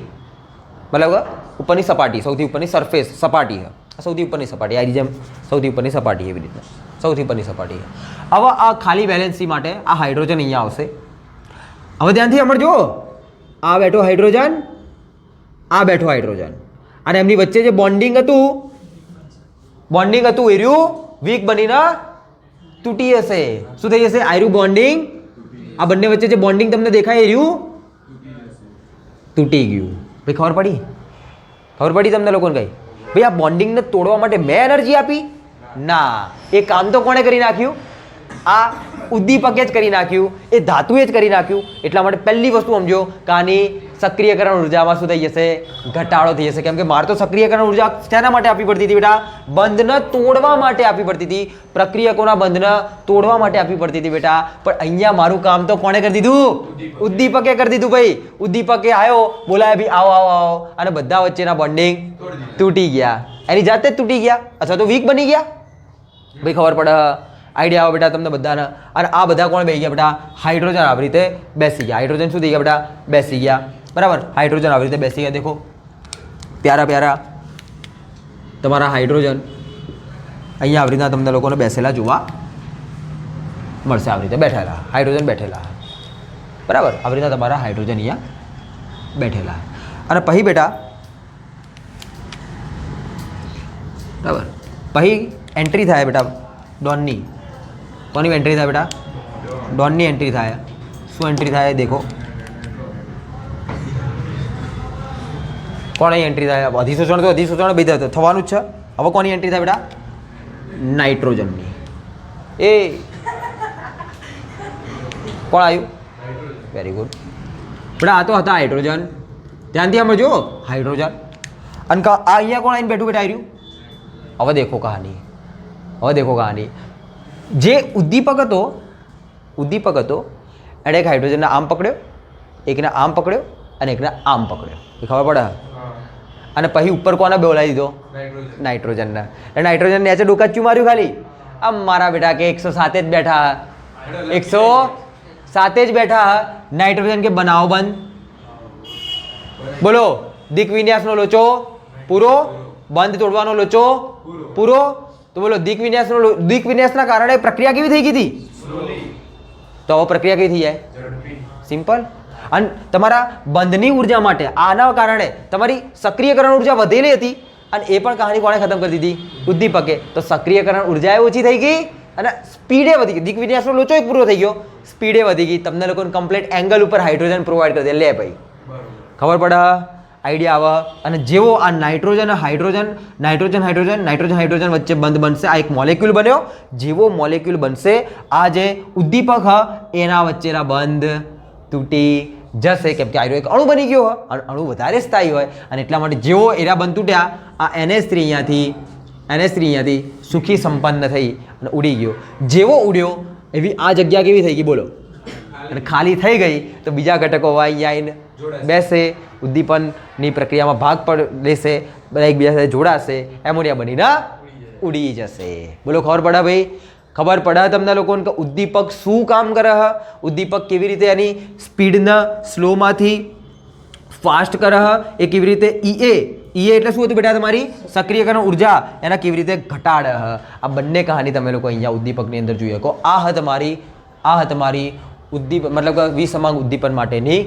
મતલબ ઉપરની સપાટી, સૌથી ઉપરની સરફેસ સપાટી છે. સૌથી ઉપરની સપાટી, આની જેમ સૌથી ઉપરની સપાટી, એવી રીતે સૌથી ઉપરની સપાટી છે. હવે આ ખાલી વેલેન્સી માટે આ હાઇડ્રોજન અહીંયા આવશે. હવે ધ્યાનથી સમજો, આ બેઠો હાઇડ્રોજન, આ બેઠો હાઇડ્રોજન, અને એમની વચ્ચે જે બોન્ડિંગ હતું એ રહ્યું વીક બનીને તૂટી જશે. શું થઈ જશે? આયરું બોન્ડિંગ, આ બંને વચ્ચે જે બોન્ડિંગ તમને દેખાય એ રહ્યું તૂટી ગયું. ભાઈ ખબર પડી તમને લોકોને? કઈ ભાઈ આ બોન્ડિંગને તોડવા માટે મેં એનર્જી આપી? ના, એ કામ તો કોણે કરી નાખ્યું? આ ઉદ્દીપકે જ કરી નાખ્યું, એ ધાતુએ જ કરી નાખ્યું. એટલા માટે પહેલી વસ્તુ સમજો કે આની સક્રિયકરણ ઉર્જામાં શું થઈ જશે? ઘટાડો થઈ જશે. કેમ કે મારે તો સક્રિયકરણ ઉર્જા શેના માટે આપવી પડતી હતી બેટા? બંધને તોડવા માટે આપવી પડતી હતી, પ્રક્રિયકોના બંધને તોડવા માટે આપવી પડતી હતી બેટા. પણ અહીંયા મારું કામ તો કોણે કરી દીધું? ઉદ્દીપકે કરી દીધું. ભાઈ ઉદ્દીપકે આવ્યો, બોલાય ભાઈ આવો, અને બધા વચ્ચેના બોન્ડિંગ તૂટી ગયા. એની જાતે જ તૂટી ગયા અથવા તો વીક બની ગયા. ભાઈ ખબર પડે? આઈડિયા આવે બેટા તમને બધાને. અને આ બધા કોણ બેસી ગયા બેટા? હાઇડ્રોજન આવી રીતે બેસી ગયા. હાઇડ્રોજન શું થઈ ગયા બેટા? બેસી ગયા. બરાબર, હાઇડ્રોજન આવી રીતે બેસી ગયા. દેખો પ્યારા તમારા હાઇડ્રોજન અહીંયા આવી રીતના તમને લોકોને બેસેલા જોવા મળશે. આવી રીતે બેઠેલા હાઇડ્રોજન બેઠેલા. બરાબર, આવી રીતના તમારા હાઇડ્રોજન અહીંયા બેઠેલા. અને પછી બેટા બરાબર, પછી એન્ટ્રી થાય બેટા ડોનની. કોની એન્ટ્રી થાય બેટા? ડોનની એન્ટ્રી થાય. શું એન્ટ્રી થાય દેખો? કોની એન્ટ્રી થાય? અધિશોષણ તો અધિશોષણ બે થવાનું જ છે. હવે કોની એન્ટ્રી થાય બેટા? નાઇટ્રોજનની. એ કોણ આવ્યું? વેરી ગુડ બેટા, આ તો હતા હાઇડ્રોજન. ધ્યાનથી સમજો, હાઇડ્રોજન. અને આ અહીંયા કોણ આવીને બેઠું બેટા આવ્યું? હવે દેખો કહાની. જે ઉદ્દીપક હતો એણે એક હાઇડ્રોજનના આમ પકડ્યો, એકના આમ પકડ્યો અને એકના આમ પકડ્યો. એ ખબર પડે? અને પછી ઉપર કોને બોલાવી દીધો? નાઇટ્રોજનને. નાઇટ્રોજન નીચે ડોકાચ્યું માર્યું ખાલી. આમ મારા બેટા કે 107 જ બેઠા, 107 જ બેઠા. નાઇટ્રોજન કે બનાવો બંધ. બોલો, દિક વિન્યાસનો લોચો પૂરો, બંધ તોડવાનો લોચો પૂરો. તો બોલો, દિક વિન્યાસના કારણે પ્રક્રિયા કેવી થઈ ગઈ હતી? તો હવે પ્રક્રિયા કેવી થઈ જાય? સિમ્પલ. અને તમારા બંધની ઉર્જા માટે આના કારણે તમારી સક્રિયકરણ ઉર્જા વધેલી હતી, અને એ પણ કહાની કોણે ખતમ કરી દીધી? ઉદ્દીપકે. તો સક્રિયકરણ ઉર્જા ઓછી થઈ ગઈ અને સ્પીડે વધી ગઈ. દિક વિન્યાસનો લોચો પૂરો થઈ ગયો, સ્પીડે વધી ગઈ. તમને લોકોને કમ્પ્લીટ એંગલ ઉપર હાઇડ્રોજન પ્રોવાઈડ કરી દે. લે ભાઈ, ખબર પડે? આઈડિયા આવે. અને જેવો આ નાઇટ્રોજન હાઇડ્રોજન વચ્ચે બંધ બનશે, આ એક મોલેક્યુલ બન્યો. જેવો મોલેક્યુલ બનશે, આ જે ઉદ્દીપક એના વચ્ચેના બંધ તૂટી જશે. કેમ કે આયરો એક અણુ બની ગયો હોય, અને અણુ વધારે સ્થાયી હોય, અને એટલા માટે જેવો એના બંધ તૂટ્યા, આ NH3 અહીંયાથી સુખી સંપન્ન થઈ અને ઉડી ગયો. જેવો ઉડ્યો એવી આ જગ્યા કેવી થઈ ગઈ? બોલો, અને ખાલી થઈ ગઈ. તો બીજા ઘટકો અહીંયા આવીને બેસે, ઉદ્દીપનની પ્રક્રિયામાં ભાગ પણ લેશે, બધા એકબીજા સાથે જોડાશે, એમોનિયા બનીને ઉડી જશે. બોલો ખબર પડે ભાઈ? ખબર પડે તમને લોકોને કે ઉદ્દીપક શું કામ કરે હ? ઉદ્દીપક કેવી રીતે એની સ્પીડને સ્લોમાંથી ફાસ્ટ કરે હ? એ કેવી રીતે ઈએ એટલે શું હતું બેટા? તમારી સક્રિયકરણ ઉર્જા એના કેવી રીતે ઘટાડે હ? આ બંને કહાની તમે લોકો અહીંયા ઉદ્દીપકની અંદર જોઈ શકો. આ તમારી ઉદ્દીપક મતલબ કે વિસમાંગ ઉદ્દીપન માટેની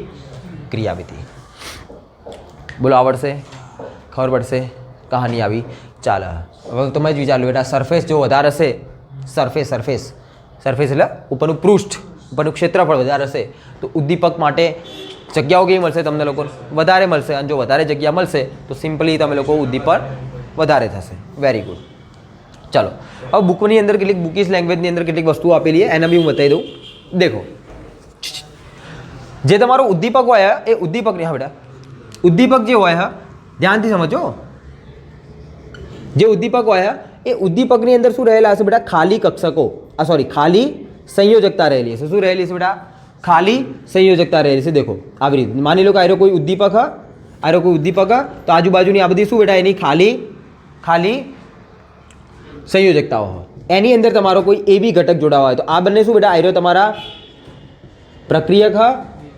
ક્રિયાવિધિ. બોલો આવડશે? ખબર પડશે? કહાની આવી ચાલે. હવે તમે જ વિચાર લો બેટા, સરફેસ જો વધારે હશે, સરફેસ એટલે ઉપરનું પૃષ્ઠ, ઉપરનું ક્ષેત્રફળ વધારે હશે તો ઉદ્દીપક માટે જગ્યાઓ કેવી મળશે? તમને લોકોને વધારે મળશે. અને જો વધારે જગ્યા મળશે તો સિમ્પલી તમે લોકો ઉદ્દીપન વધારે થશે. Very good. ચાલો હવે બુકની અંદર કેટલીક બુકીશ લેંગ્વેજની અંદર કેટલીક વસ્તુઓ આપેલી છે, એના બી હું બતાવી દઉં. દેખો, જે તમારો ઉદ્દીપક હોય એ ઉદ્દીપકની, હા બેટા, ઉદ્દીપક જે હોય હા ધ્યાનથી સમજો. જે ઉદ્દીપક હોય એ ઉદ્દીપકની અંદર શું રહેલા હશે બેટા? ખાલી કક્ષકો, ખાલી સંયોજકતા રહેલી હશે. શું રહેલી છે બેટા? ખાલી સંયોજકતા રહેલી છે. દેખો આવી રીતે માની લો કે આરો કોઈ ઉદ્દીપક તો આજુબાજુની આ બધી શું બેટા? એની ખાલી સંયોજકતાઓ હોય. એની અંદર તમારો કોઈ એબી ઘટક જોડાવા હોય તો આ બંને શું બેટા? આરો તમારા પ્રક્રિયક હ,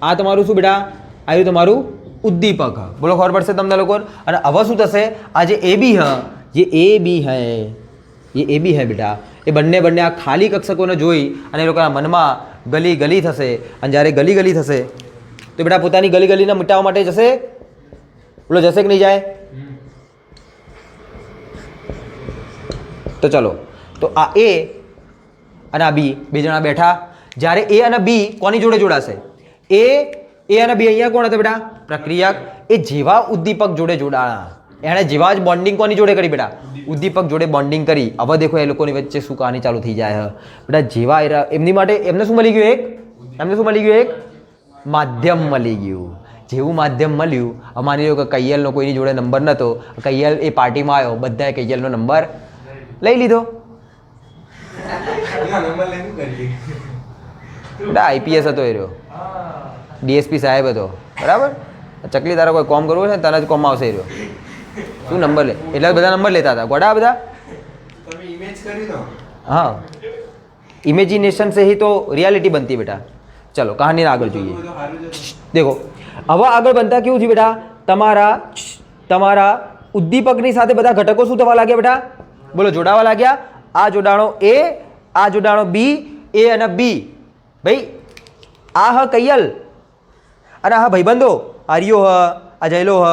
આ તમારું શું બેટા? આરો તમારું ઉદ્દીપક હ. બોલો ખબર પડશે તમને લોકો? અને હવે શું થશે? આ જે એબી હ, ये ए बी है बेटा, એ બંને આ ખાલી કક્ષકોને જોઈ અને એ લોકોના મનમાં ગલી થશે. અને જ્યારે ગલી થશે તો બેટા પોતાની ગલીને મિટાવવા માટે જશે. બોલો જશે કે નહીં જાય? તો ચલો, તો આ એ અને આ બી બે જણા બેઠા. જ્યારે એ અને બી કોની જોડે જોડાશે? એ અને બી અહીંયા કોણ હતા બેટા? પ્રક્રિયક. એ જેવા ઉદ્દીપક જોડે જોડાણા, એણે જેવા જ બોન્ડિંગ કોની જોડે કરી બેટા? ઉદ્દીપક જોડે બોન્ડિંગ કરી. હવે દેખો એ લોકોની વચ્ચે શું કહાની ચાલુ થઈ જાય બેટા. જેવા એમની માટે એમને શું મળી ગયું? એક માધ્યમ મળી ગયું. જેવું માધ્યમ મળ્યું, માની લો કે કૈયલનો કોઈની જોડે નંબર નહોતો, કૈયલ એ પાર્ટીમાં આવ્યો, બધાએ કૈયલનો નંબર લઈ લીધો. બેટા આઈપીએસ હતો એ રહ્યો, ડીએસપી સાહેબ હતો, બરાબર? ચકલી તારો કોઈ કોમ કરવું છે ને તને જ કોમ આવશે એ રહ્યો. શું નંબર લે? એટલે બધા નંબર લેતા હતા ગોડા બધા. हाँ, इमेजिनेशन से ही तो रियलिटी बनती है बेटा. चलो कहानी આગળ જોઈએ. देखो હવે આગળ બનતા કેવું થયું બેટા? તમારા ઉદ્દીપકની સાથે બધા ઘટકો શું થવા લાગ્યા બેટા? બોલો જોડાવા લાગ્યા. આ જોડાણો એ, આ જોડાણો બી, એ અને બી. ભાઈ આ હ કૈયલ અને આ ભાઈબંધો, આર્યો હ, આ જયલો હ,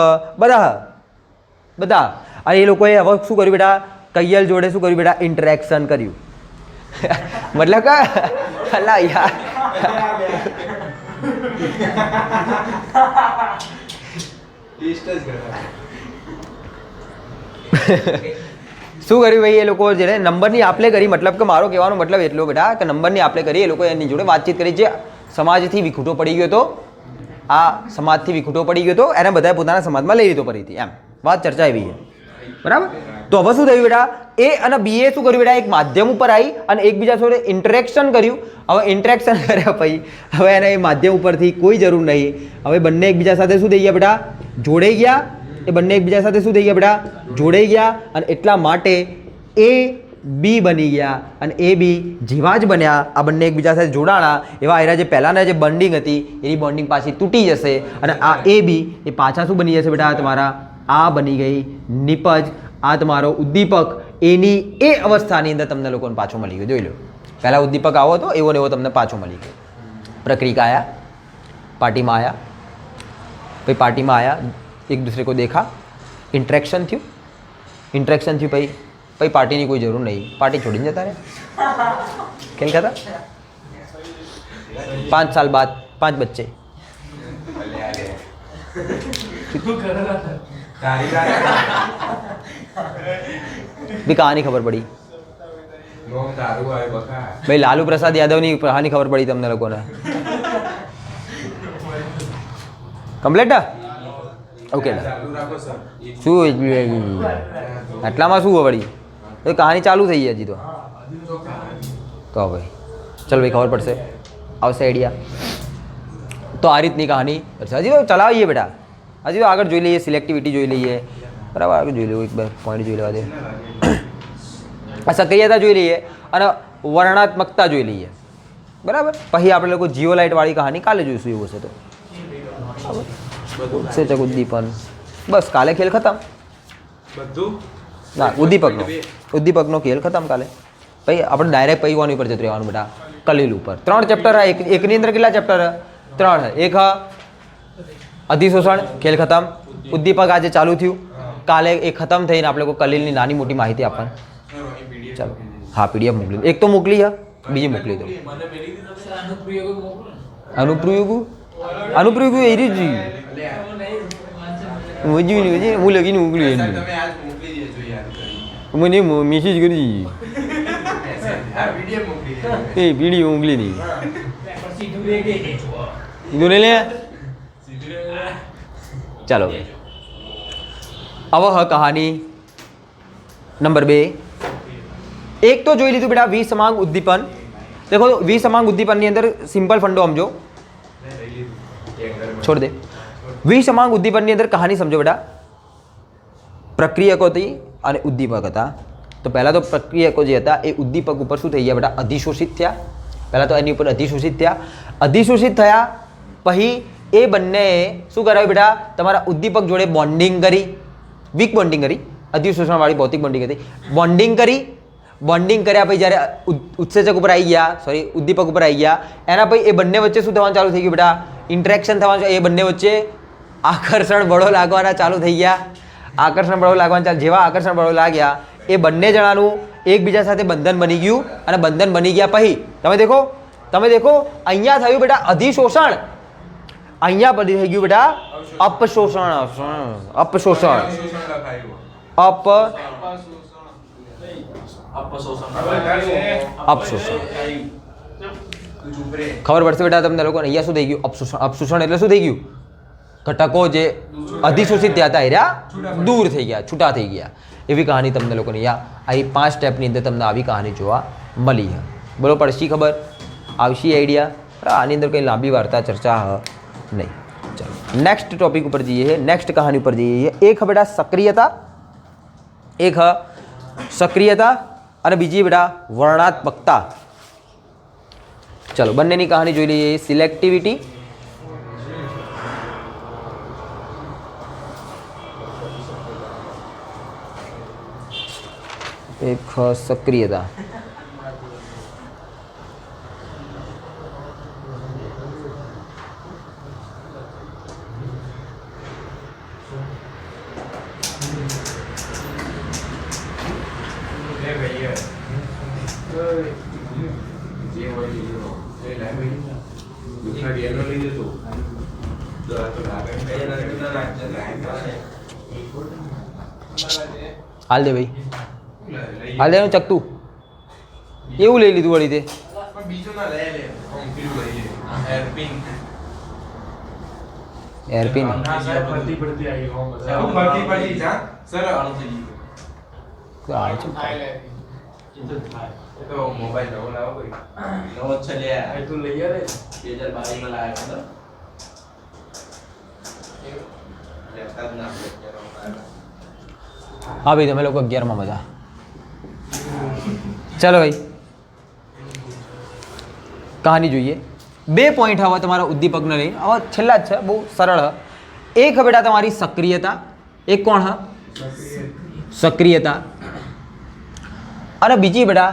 બધા. અને એ લોકોએ હવે શું કર્યું બેટા? કૈયલ જોડે શું કર્યું બેટા? ઇન્ટરેક્શન કર્યું. મતલબ કે અલા યાર શું કર્યું ભાઈ? એ લોકો જેને નંબરની આપલે કરી, મતલબ કે મારો કહેવાનો મતલબ એટલો બેટા કે નંબરની આપલે કરી. એ લોકો એની જોડે વાતચીત કરી. જે સમાજથી વિખૂટો પડી ગયો હતો, આ સમાજથી વિખૂટો પડી ગયો હતો, એને બધાએ પોતાના સમાજમાં લઈ લીધો ફરીથી. એમ વાત ચર્ચા એવી છે, બરાબર? તો હવે શું થયું બેટા? એ અને બીએ શું કર્યું બેટા? એક માધ્યમ ઉપર આવી અને એકબીજા જોડે ઇન્ટરેક્શન કર્યું. હવે ઇન્ટરેક્શન કર્યા પછી હવે એને એ માધ્યમ ઉપરથી કોઈ જરૂર નહીં. હવે બંને એકબીજા સાથે શું થઈ ગયા બેટા? જોડાઈ ગયા. એ બંને એકબીજા સાથે શું થઈ ગયા બેટા? જોડાઈ ગયા. અને એટલા માટે એ બી બની ગયા. અને એ બી જેવા જ બન્યા, આ બંને એકબીજા સાથે જોડાણા, એવા એના જે પહેલાંના જે બોન્ડિંગ હતી એની બોન્ડિંગ પાછી તૂટી જશે. અને આ એ બી એ પાછા શું બની જશે બેટા? તમારા આ બની ગઈ નિપજ. આ તમારો ઉદ્દીપક એની એ અવસ્થાની અંદર તમને લોકોને પાછો મળી ગયો. જોઈ લો, પહેલાં ઉદ્દીપક આવો હતો એવો ને એવો તમને પાછો મળી ગયો. પ્રક્રિયા આયા, પાર્ટીમાં આયા, પછી પાર્ટીમાં આયા, એક दूसरे को देखा, इंटरेक्शन थी भाई पार्टी की कोई जरूर नहीं, पार्टी छोड़ी जाता रहे. खेल था 5 साल बाद 5 बच्चे. भी कहानी खबर पड़ी भाई? लालू प्रसाद यादव ની कहानी खबर पड़ी તમને લોકોને? કમ્પ્લીટ? ઓકે. શું આટલામાં શું વળી? એ કહાની ચાલુ થઈ ગઈ હજી તો ભાઈ. ચલ ભાઈ ખબર પડશે, આવશે આઈડિયા. તો આ રીતની કહાની હજી તો ચલાવીએ બેટા, હજી તો આગળ જોઈ લઈએ, સિલેક્ટિવિટી જોઈ લઈએ, બરાબર, આગળ જોઈ લઈએ, એક બે પોઈન્ટ જોઈ લેવા દે. સક્રિયતા જોઈ લઈએ અને વર્ણનાત્મકતા જોઈ લઈએ, બરાબર. પછી આપણે લોકો જીઓલાઇટ વાળી કહાની કાલે જોઈશું એવું હશે તો. ઉત્સેચક ઉદ્દીપન, બસ કાલે ખેલ ખતમ. ના, ઉદ્દીપકનો ખેલ ખતમ કાલે. પછી આપણે ડાયરેક્ટ પછી વાની ઉપર જતું રહેવાનું બેટા, કલીલ ઉપર. 3 ચેપ્ટર હા, એકની અંદર કેટલા ચેપ્ટર? 3. એક અધિશોષણ, ખેલ ખતમ. ઉદ્દીપક આજે ચાલુ થયું, કાલે એ ખતમ થઈને આપણે કોઈ કલીલની નાની મોટી માહિતી આપવાની. ચાલો, હા, પીડીએફ મોકલી, એક તો મોકલી હા, બીજી મોકલી દો. અનુપ્રયોગો એ રીત હું લગીને મોકલી, મને મેસેજ કરી એ પીડીએફ મોકલી દી. લે ચાલો, અવહ કહાની નંબર 2. એક તો જોઈ લીધું બેટા વિસમાંગ ઉદ્દીપન. देखो विसमांग उद्दीपन ની અંદર સિમ્પલ ફંડો સમજો, છોડ દે. વિસમાંગ ઉદ્દીપન ની અંદર કહાની સમજો બેટા. પ્રક્રિયકો હતી અને ઉદ્દીપક હતા. તો પહેલા તો પ્રક્રિયકો જે હતા એ ઉદ્દીપક ઉપર શું થઈ ગયા બેટા? અધિશોષિત થયા. પહેલા તો એની ઉપર અધિશોષિત થયા. અધિશોષિત થયા પછી એ બંને શું કરાવ્યું બેટા? તમારા ઉદ્દીપક જોડે બોન્ડિંગ કરી, વીક બોન્ડિંગ કરી. અધિશોષણ વાળી ભૌતિક બોન્ડિંગ હતી. બોન્ડિંગ કરી, બોન્ડિંગ કર્યા પછી જ્યારે ઉત્સેચક ઉપર આવી ગયા, સોરી ઉદ્દીપક ઉપર આવી ગયા, એના પછી એ બંને વચ્ચે શું થવાનું ચાલુ થઈ ગયું બેટા? ઇન્ટરેક્શન થવાનું. એ બંને વચ્ચે આકર્ષણ બળો લાગવાના ચાલુ થઈ ગયા. આકર્ષણ બળો લાગવાના ચાલુ. જેવા આકર્ષણ બળો લાગ્યા એ બંને જણાનું એકબીજા સાથે બંધન બની ગયું. અને બંધન બની ગયા પછી તમે દેખો અહીંયા થયું બેટા અધિશોષણ, અહીંયા પછી થઈ ગયું બેટા અપશોષણ. અપશોષણ અપશોષણ ખબર પડશે બેટા તમને લોકો. અહીંયા શું થઈ ગયું? અપશોષણ. અપશોષણ એટલે શું થઈ ગયું? ઘટકો જે અધિશોષિત થયા હતા એરા દૂર થઈ ગયા, છૂટા થઈ ગયા. એવી કહાની તમને લોકોને અહીંયા આવી 5 સ્ટેપની અંદર તમને આવી કહાની જોવા મળી છે. બોલો, પડશી ખબર? આવશી આઈડિયા? આની અંદર કંઈ લાંબી વાર્તા ચર્ચા નહીં. ચાલો નેક્સ્ટ ટોપિક ઉપર જઈએ, નેક્સ્ટ કહાની ઉપર જઈએ. એક બેટા સક્રિયતા, એક સક્રિયતા અને બીજી બેટા વર્ણનાત્મકતા. ચલો બંનેની કહાની જોઈ લઈએ. સિલેક્ટિવિટી, એક સક્રિયતા. હાલ દે ભાઈ, હાલ દે ચકતું એવું લઈ લીધું વળી તે. એરપિન હા ભાઈ, તમે લોકો 11માં મજા. ચાલો ભાઈ કહાની જોઈએ. 2 પોઈન્ટ હવે તમારા ઉદ્દીપકને લઈને. હવે છેલ્લા જ છે, બહુ સરળ. એક બેટા તમારી સક્રિયતા, એક કોણ હ? સક્રિયતા. અને બીજી બેટા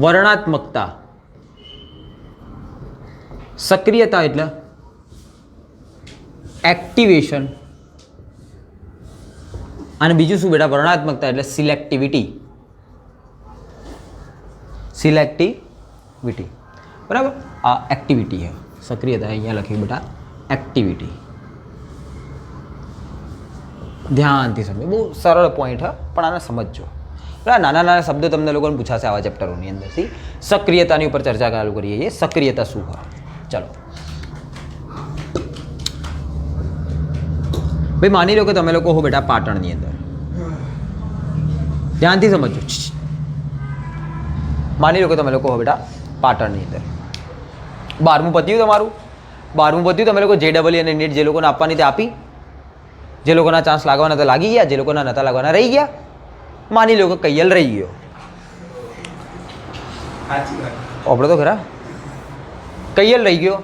વર્ણનાત્મકતા. સક્રિયતા એટલે એક્ટિવેશન અને બીજું શું બેટા? વર્ણનાત્મકતા એટલે સિલેક્ટિવિટી. સિલેક્ટિવિટી, બરાબર. આ એક્ટિવિટી છે. સક્રિયતા અહીંયા લખી બેટા એક્ટિવિટી. ધ્યાનથી સમજો, બહુ સરળ પોઈન્ટ છે પણ આને સમજજો. બરાબર. નાના નાના શબ્દો તમને લોકોને પૂછાશે આવા ચેપ્ટરોની અંદરથી. સક્રિયતાની ઉપર ચર્ચા ચાલુ કરીએ છીએ. સક્રિયતા શું હોય? ચાલો ભાઈ, માની લો કે તમે લોકો હો બેટા પાટણની અંદર. ધ્યાનથી સમજો. માની લો કે તમે લોકો હો બેટા પાટણની અંદર. 12મું પત્યું તમારું. 12મું પત્યું, તમે લોકો JEE અને NEET જે લોકોને આપવાની તે આપી, જે લોકોના ચાન્સ લાગવાના તો લાગી ગયા, જે લોકોના નહોતા લાગવાના રહી ગયા. માની લો કે કૈયલ રહી ગયો. આપણે તો ખરા કૈયલ રહી ગયો,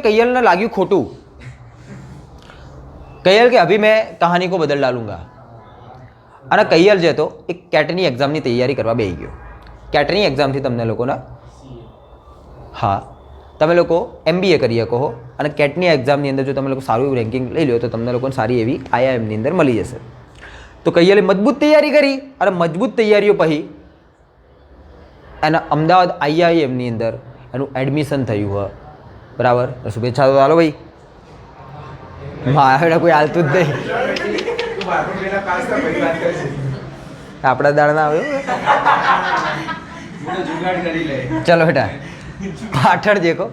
કૈયલને લાગ્યું ખોટું. કૈયલ કે અભી મેં કહાની को बदल डालूंगा. અને કૈયલ જે હતો એ કેટની એક્ઝામની તૈયારી કરવા બેસી ગયો. કેટની એક્ઝામથી તમને લોકોના હા તમે લોકો MBA કરી શકો હો, અને કેટની એક્ઝામની અંદર જો તમે લોકો સારું એવું રેન્કિંગ લઈ લો તો તમને લોકોને સારી એવી IIMની અંદર મળી જશે. તો કૈયલે મજબૂત તૈયારી કરી અને મજબૂત તૈયારીઓ પછી એના અમદાવાદ IIMની અંદર એનું એડમિશન થયું હોય. બરાબર, શુભેચ્છા તો ચાલો ભાઈ, મારા કોઈ હાલતું જ નહીં. આપણા દાડના આવ્યો. ચલો બેટા, પાટણ દેખો,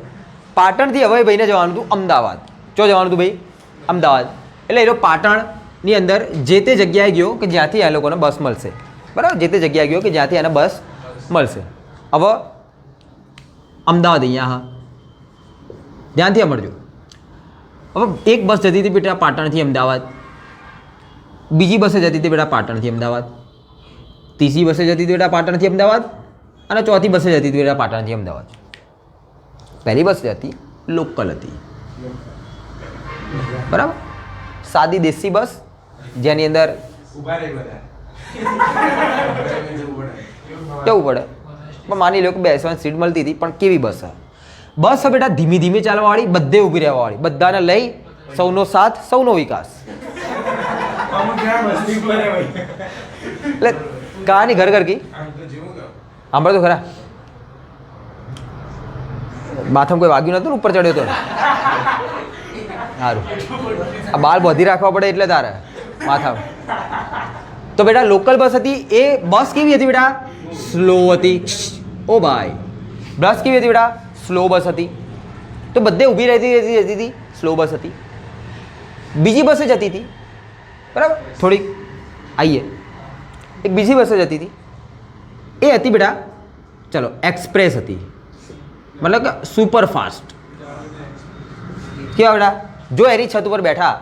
પાટણથી હવે ભાઈને જવાનું હતું અમદાવાદ. ચો જવાનું હતું ભાઈ? અમદાવાદ. એટલે એ પાટણની અંદર જે તે જગ્યાએ ગયો કે જ્યાંથી આ લોકોને બસ મળશે. બરાબર, જે તે જગ્યાએ ગયો કે જ્યાંથી એને બસ મળશે. હવે અમદાવાદ અહીંયા હા ધ્યાનથી સાંભળજો. હવે એક બસ જતી હતી બેટા પાટણથી અમદાવાદ, બીજી બસે જતી હતી બેટા પાટણથી અમદાવાદ, ત્રીજી બસે જતી હતી બેટા પાટણથી અમદાવાદ, અને ચોથી બસે જતી હતી બેટા પાટણથી અમદાવાદ. પહેલી બસ હતી લોકલ હતી. બરાબર, સાદી દેશી બસ જેની અંદર જવું પડે, પણ માની લો કે બેસવાની સીટ મળતી હતી. પણ કેવી બસ? બસ બેટા ધીમી ધીમે ચાલવાવાળી, બધે ઊભી રહેવાવાળી, બધાને લઈ, સૌનો સાથ સૌનો વિકાસ. એટલે કહાની ઘર ઘર કી સાંભળો તો ખરા. માથામાં કોઈ વાગ્યું નતું, ઉપર ચડ્યો તો સારું. આ બાલ બધી રાખવા પડે એટલે તારે માથામાં. તો બેટા લોકલ બસ હતી. એ બસ કેવી હતી બેટા? સ્લો હતી. ઓ ભાઈ, બસ કેવી હતી બેટા? સ્લો બસ હતી. તો બધે ઊભી રહેતી હતી, સ્લો બસ હતી. બીજી બસે જતી હતી, બરાબર, થોડીક આવીએ, એક બીજી બસે જતી હતી. એ હતી બેટા ચલો એક્સપ્રેસ હતી, મતલબ કે સુપરફાસ્ટ. કેવા બેટા? જો એની છત ઉપર બેઠા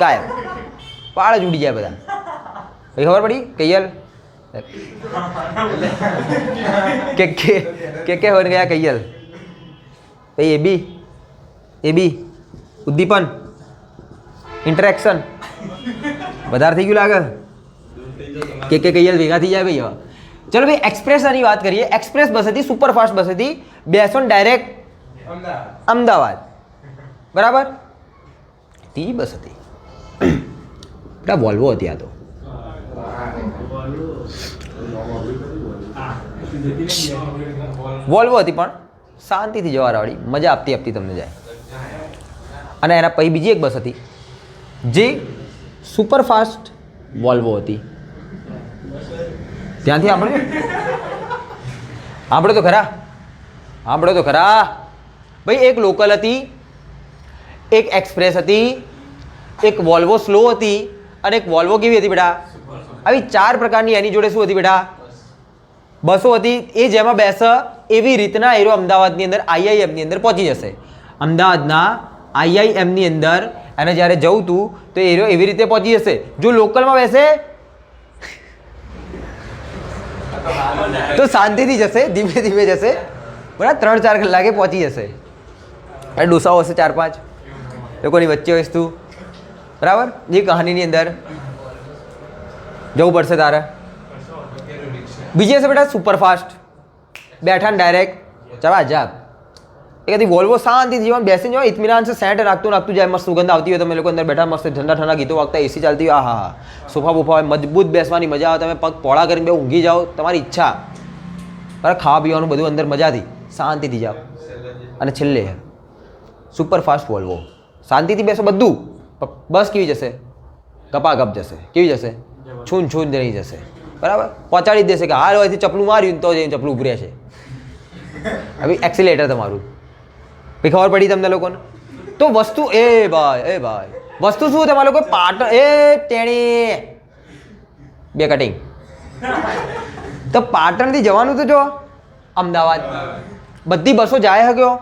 કાયમ પાળ જ ઉડી જાય બધા. ભાઈ ખબર પડી? કૈયલ કે હોય ગયા કૈયલ ભાઈ. એ બી ઉદ્દીપન ઇન્ટરેક્શન વધારે થઈ ગયું લાગે. કે કૈયલ ભેગા થઈ જાય ભાઈ. હવે ચલો ભાઈ એક્સપ્રેસની વાત કરીએ. એક્સપ્રેસ બસ હતી, સુપરફાસ્ટ બસ હતી, બેસો ડાયરેક્ટ અમદાવાદ. બરાબર, ત્રીજી બસ હતી બેટા વોલ્વો હતી. આ તો વોલ્વો હતી પણ શાંતિથી જવાવાળી, મજા આપતી તમને જાય. અને એના પછી બીજી એક બસ હતી જે સુપરફાસ્ટ વોલ્વો હતી. ત્યાંથી આપણે તો ખરા ભાઈ. એક લોકલ હતી, એક એક્સપ્રેસ હતી, એક વોલ્વો સ્લો હતી, અને એક વોલ્વો કેવી હતી બેટા? આવી 4 પ્રકારની એની જોડે શું હતી બેટા? બસો હતી. એ જેમાં બેસે એવી રીતના એરો અમદાવાદની અંદર IIMની અંદર પહોંચી જશે. અમદાવાદના IIMની અંદર એને જ્યારે જવું તું તો એરો એવી રીતે પહોંચી જશે. જો લોકલમાં બેસે તો શાંતિથી જશે, ધીમે ધીમે જશે, બરાબર, 3-4 કલાકે પહોંચી જશે. અને ડોસાઓ હશે 4-5 લોકોની વચ્ચે વસ્તુ. બરાબર, એ કહાનીની અંદર જવું પડશે તારે. બીજી હશે બેટા સુપરફાસ્ટ, બેઠા ને ડાયરેક્ટ ચલા જાપ. એ કદી વોલ્વો શાંતિથી જીવન બેસીને જવા, ઇત્મીનાન છે, સેન્ટ નાખતું જાય, મસ્ત સુગંધ આવતી હોય, તમે લોકો અંદર બેઠા મસ્ત ઠંડા ગીતો વાગતા, AC ચાલતી હોય, આહા સોફા બોફા હોય, મજબૂત બેસવાની મજા આવે. તમે પગ પોળા કરીને બે ઊંઘી જાઓ, તમારી ઈચ્છા. બરાબર, ખાવા પીવાનું બધું અંદર મજાથી શાંતિથી જાઓ. અને છેલ્લે સુપરફાસ્ટ વોલ્વો, શાંતિથી બેસો બધું. બસ કેવી જશે? ગપાગપ જશે. કેવી જશે? છૂન રહી જશે. બરાબર, પહોંચાડી જ દેશે કે હાલ હોયથી ચપલું માર્યું તો જઈને ચપલું ઉભરે છે. હવે એક્સિલેટર તમારું ભાઈ, ખબર પડી તમને લોકોને? તો વસ્તુ એ ભાઈ વસ્તુ શું તમારે લોકો? પાટણ એ ટેણી બે કટિંગ. તો પાટણથી જવાનું તો જો અમદાવાદ, બધી બસો જાય હક્યો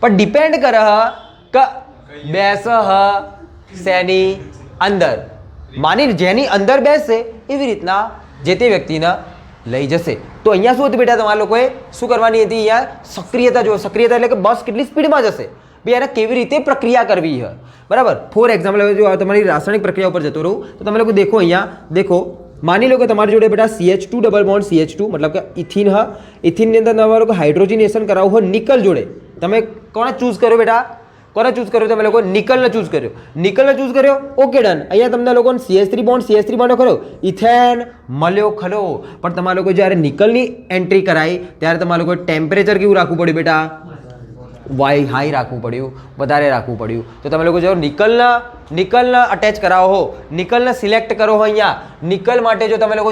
પણ ડિપેન્ડ કરે કે બેસે શેની અંદર. માની જેની અંદર બેસશે એવી રીતના જે તે વ્યક્તિને લઈ જશે. તો અહીંયા શું હતું બેટા, તમારા લોકોએ શું કરવાની હતી? અહીંયા સક્રિયતા જો. સક્રિયતા એટલે કે બસ કેટલી સ્પીડમાં જશે, ભાઈ એને કેવી રીતે પ્રક્રિયા કરવી છે, બરાબર. ફોર એક્ઝામ્પલ, હવે જો તમારી રાસાયણિક પ્રક્રિયા ઉપર જતો રહું તો તમે લોકો દેખો અહીંયા, દેખો માની લો કે તમારી જોડે બેટા CH2 ડબલ બોન્ડ CH2 મતલબ કે ઇથિન ઇથિનની અંદર તમારે લોકો હાઇડ્રોજનેશન કરાવવું હોય નિકલ જોડે. તમે કોને ચૂઝ કર્યો બેટા? કોને ચૂઝ કર્યો? તમે લોકો નિકલને ચૂઝ કર્યો. નિકલને ચૂઝ કર્યો, ઓકે ડન. અહીંયા તમને લોકોને CH3 બોન્ડ કર્યો, ઇથેન મળ્યો ખરો. પણ તમારા લોકો જ્યારે નિકલની એન્ટ્રી કરાઈ ત્યારે તમારા લોકો ટેમ્પરેચર કેવું રાખવું પડ્યું બેટા? હાઈ રાખવું પડ્યું, વધારે રાખવું પડ્યું. તો તમે લોકો જો નિકલને અટેચ કરાવો હો, નિકલને સિલેક્ટ કરો હો, અહીંયા નિકલ માટે જો તમે લોકો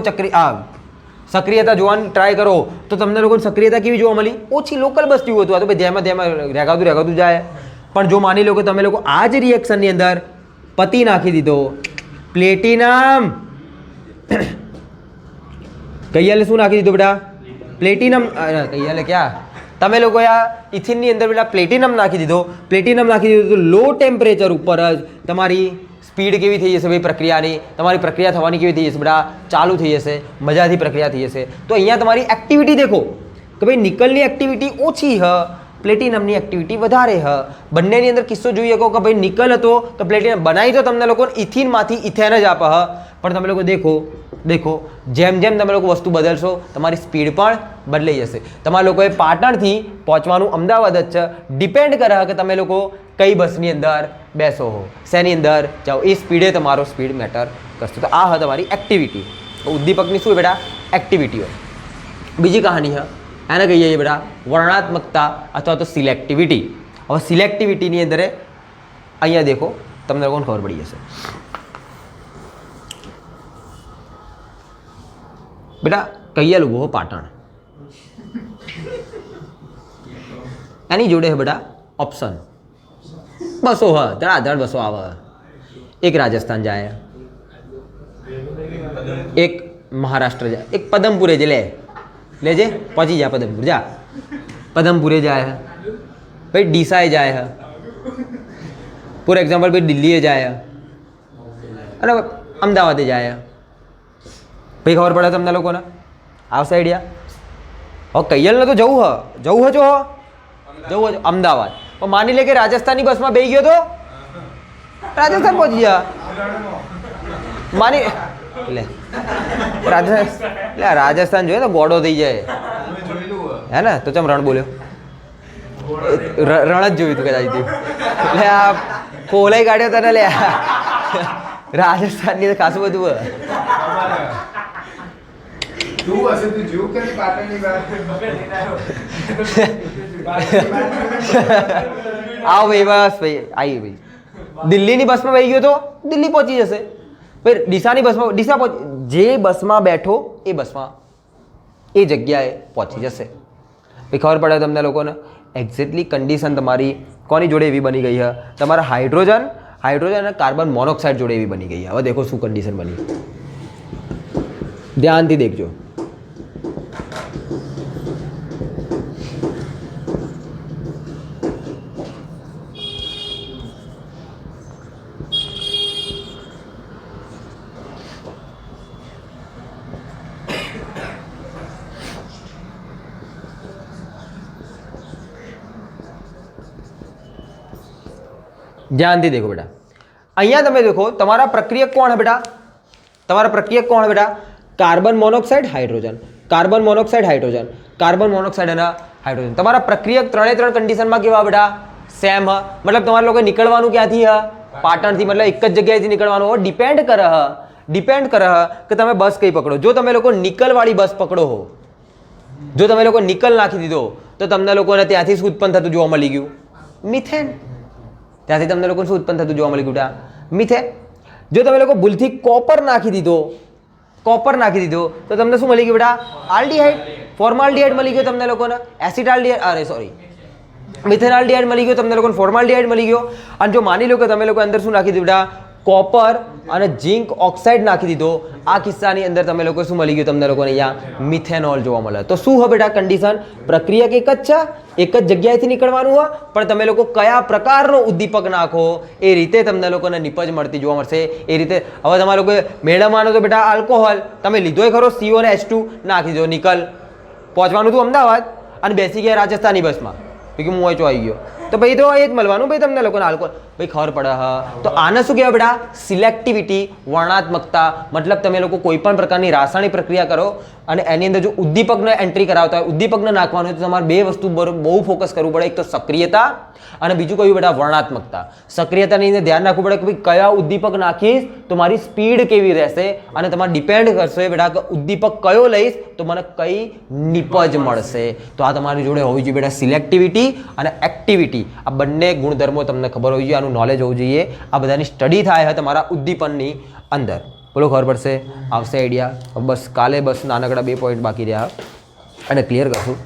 સક્રિયતા જોવાની ટ્રાય કરો તો તમને લોકોને સક્રિયતા કેવી જોવા મળી? ઓછી, લોકલ બસ જેવું હતું. આ તો ભાઈ જેમાં રેગાતું જાય. પણ જો માની લો કે તમે લોકો આ જ રિએક્શનની અંદર પતિ નાખી દીધો, પ્લેટિનમ, કૈયાલે શું નાખી દીધો બેટા? પ્લેટિનમ. કૈયાલે ક્યાં? તમે લોકો આ ઇથિનની અંદર બેટા પ્લેટિનમ નાખી દીધો. પ્લેટિનમ નાખી દીધો તો લો ટેમ્પરેચર ઉપર જ તમારી સ્પીડ કેવી થઈ જશે ભાઈ પ્રક્રિયાની? તમારી પ્રક્રિયા થવાની કેવી થઈ જશે બેટા? ચાલુ થઈ જશે, મજાથી પ્રક્રિયા થઈ જશે. તો અહીંયા તમારી એક્ટિવિટી દેખો કે ભાઈ નિકલની એક્ટિવિટી ઓછી હ, પ્લેટિનમની એક્ટિવિટી વધારે હ. બંનેની અંદર કિસ્સો જોઈ શકો કે ભાઈ નિકલ હતો તો પ્લેટિનમ બનાવી તો તમને લોકો ઇથિનમાંથી ઇથેન જ આપે હ. પણ તમે લોકો દેખો જેમ જેમ તમે લોકો વસ્તુ બદલશો તમારી સ્પીડ પણ બદલાઈ જશે. તમારા લોકોએ પાટણથી પહોંચવાનું અમદાવાદ જ છે. ડિપેન્ડ કરે કે તમે લોકો કઈ બસની અંદર બેસો હો, શેની અંદર જાઓ, એ સ્પીડે તમારો સ્પીડ મેટર કરશે. તો આ હ તમારી એક્ટિવિટી. ઉદ્દીપકની શું બેટા? એક્ટિવિટી હોય. બીજી કહાની હ, એને કહીએ છીએ બેટા વર્ણનાત્મકતા અથવા તો સિલેક્ટિવિટી. હવે સિલેક્ટિવિટીની અંદર અહીંયા દેખો તમને લોકોને ખબર પડી જશે બેટા. કૈયલ ઊભો હો પાટણ, એની જોડે હે બેટા ઓપ્શન બસો હ, ધડાધડ બસો આવે. એક રાજસ્થાન જાય, એક મહારાષ્ટ્ર જાય, એક પદમપુરે જે લેજે પહોંચી જા. પદમપુર જા, પદમપુરે જાય, ભાઈ ડીસાએ જાય, ફોર એક્ઝામ્પલ ભાઈ દિલ્હીએ જાય અને અમદાવાદે જાય. ભાઈ ખબર પડે તમને લોકોને? આવશે આઈડિયા? હવે કૈયલને તો જવું હજો અમદાવાદ. પણ માની લે કે રાજસ્થાનની બસમાં બેસી ગયો તો રાજસ્થાન પહોંચી જા. માની રાજસ્થાન જોઈએ તો ગોડો થઈ જાય હે ને? તો ચમ રણ બોલ્યો? રણ જ જોયું તું કદાચ તું. એટલે આ કોલાઈ કાઢ્યો તને લે. રાજસ્થાનની તો ખાસું બધું આવો ભાઈ, બસ ભાઈ આવી ભાઈ. દિલ્હીની બસમાં બેસી ગયો તો દિલ્હી પહોંચી જશે. ભાઈ ડીસાની બસમાં ડીસા જે બસમાં બેઠો એ બસમાં એ જગ્યાએ પહોંચી જશે. ભાઈ ખબર પડે તમને લોકોને? એક્ઝેક્ટલી કન્ડિશન તમારી કોની જોડે એવી બની ગઈ છે? તમારા હાઇડ્રોજન અને કાર્બન મોનોક્સાઇડ જોડે એવી બની ગઈ. હવે દેખો શું કન્ડિશન બની, ધ્યાનથી દેખજો. ધ્યાનથી દેખો બેટા. અહીંયા તમે દેખો તમારા પ્રક્રિયક કોણ હે બેટા? તમારા પ્રક્રિયક કોણ હે બેટા? Carbon monoxide hydrogen, carbon monoxide hydrogen, carbon monoxide અને હાઇડ્રોજન. તમારા પ્રક્રિયક ત્રણે ત્રણ કન્ડિશનમાં કેવા બેટા? સેમ હ. મતલબ તમારા લોકો નીકળવાનું ક્યાંથી હ? પાટણથી. મતલબ એક જ જગ્યાએથી નીકળવાનું હો. ડિપેન્ડ કરે કે તમે બસ કઈ પકડો. જો તમે લોકો નિકલવાળી બસ પકડો હો, જો તમે લોકો નિકલ નાખી દીધો તો તમને લોકોને ત્યાંથી શું ઉત્પન્ન થતું જોવા મળી ગયું? મિથેન. ત્યાંથી તમને લોકોને શું ઉત્પન્ન થતું જોવા મળી ગયું? મિથેન. જો તમે લોકો ભૂલથી કોપર નાખી દીધો તો તમને શું મળી ગયું બેટા? આલ્ડીહાઇડ. ફોર્માલ્ડીહાઇડ મળી ગયો તમને લોકોને. મિથેનાલ્ડીહાઇડ મળી ગયો તમને લોકોને. ફોર્માલ્ડીહાઇડ મળી ગયો. અને જો માની લો કે તમે લોકો અંદર શું નાખી દીધું બેટા? કોપર અને ઝિંક ઓક્સાઇડ નાખી દીધો, આ કિસ્સાની અંદર તમે લોકો શું મળી ગયું તમને લોકોને અહીંયા મિથેનોલ જોવા મળે. તો શું હવે બેટા કન્ડિશન? પ્રક્રિયક એક જ છે, એક જ જગ્યાએથી નીકળવાનું હોય, પણ તમે લોકો કયા પ્રકારનો ઉદ્દીપક નાખો એ રીતે તમને લોકોને નિપજ મળતી જોવા મળશે. એ રીતે હવે તમારે લોકો મેળવવાનો તો બેટા આલ્કોહોલ તમે લીધો ખરો, CO અને H2 નાખી દો, નિકલ પહોંચવાનું હતું અમદાવાદ અને બેસી ગયા રાજસ્થાની બસમાં, કે હું અહીં આવી ગયો તો ભાઈ તો એક મળવાનું ભાઈ તમને લોકોને આલ્કોહોલ ભાઈ ખબર પડે. હા, તો આને શું કહેવાય બેટા? સિલેક્ટિવિટી, વર્ણાત્મકતા. મતલબ તમે લોકો કોઈ પણ પ્રકારની રાસાયણિક પ્રક્રિયા કરો અને એની અંદર જો ઉદ્દીપકને એન્ટ્રી કરાવતા હોય, ઉદ્દીપકને નાખવાનું હોય તો તમારે બે વસ્તુ બહુ ફોકસ કરવું પડે. એક તો સક્રિયતા અને બીજું કયું બેટા? વર્ણાત્મકતા. સક્રિયતાની અંદર ધ્યાન રાખવું પડે કે ભાઈ કયા ઉદ્દીપક નાખીશ તો મારી સ્પીડ કેવી રહેશે, અને તમારે ડિપેન્ડ કરશે બેટા કે ઉદ્દીપક કયો લઈશ તો મને કઈ નિપજ મળશે. તો આ તમારી જોડે હોવી જોઈએ બેટા સિલેક્ટિવિટી અને એક્ટિવિટી, આ બંને ગુણધર્મો તમને ખબર હોવી જોઈએ, આનું નોલેજ હોવું જોઈએ. આ બધાની સ્ટડી થાય છે તમારા ઉદ્દીપનની અંદર. બોલો ખબર પડશે, આવશે આઈડિયા. બસ કાલે બસ નાનકડા 2 પોઈન્ટ બાકી રહ્યા અને ક્લિયર કરશું.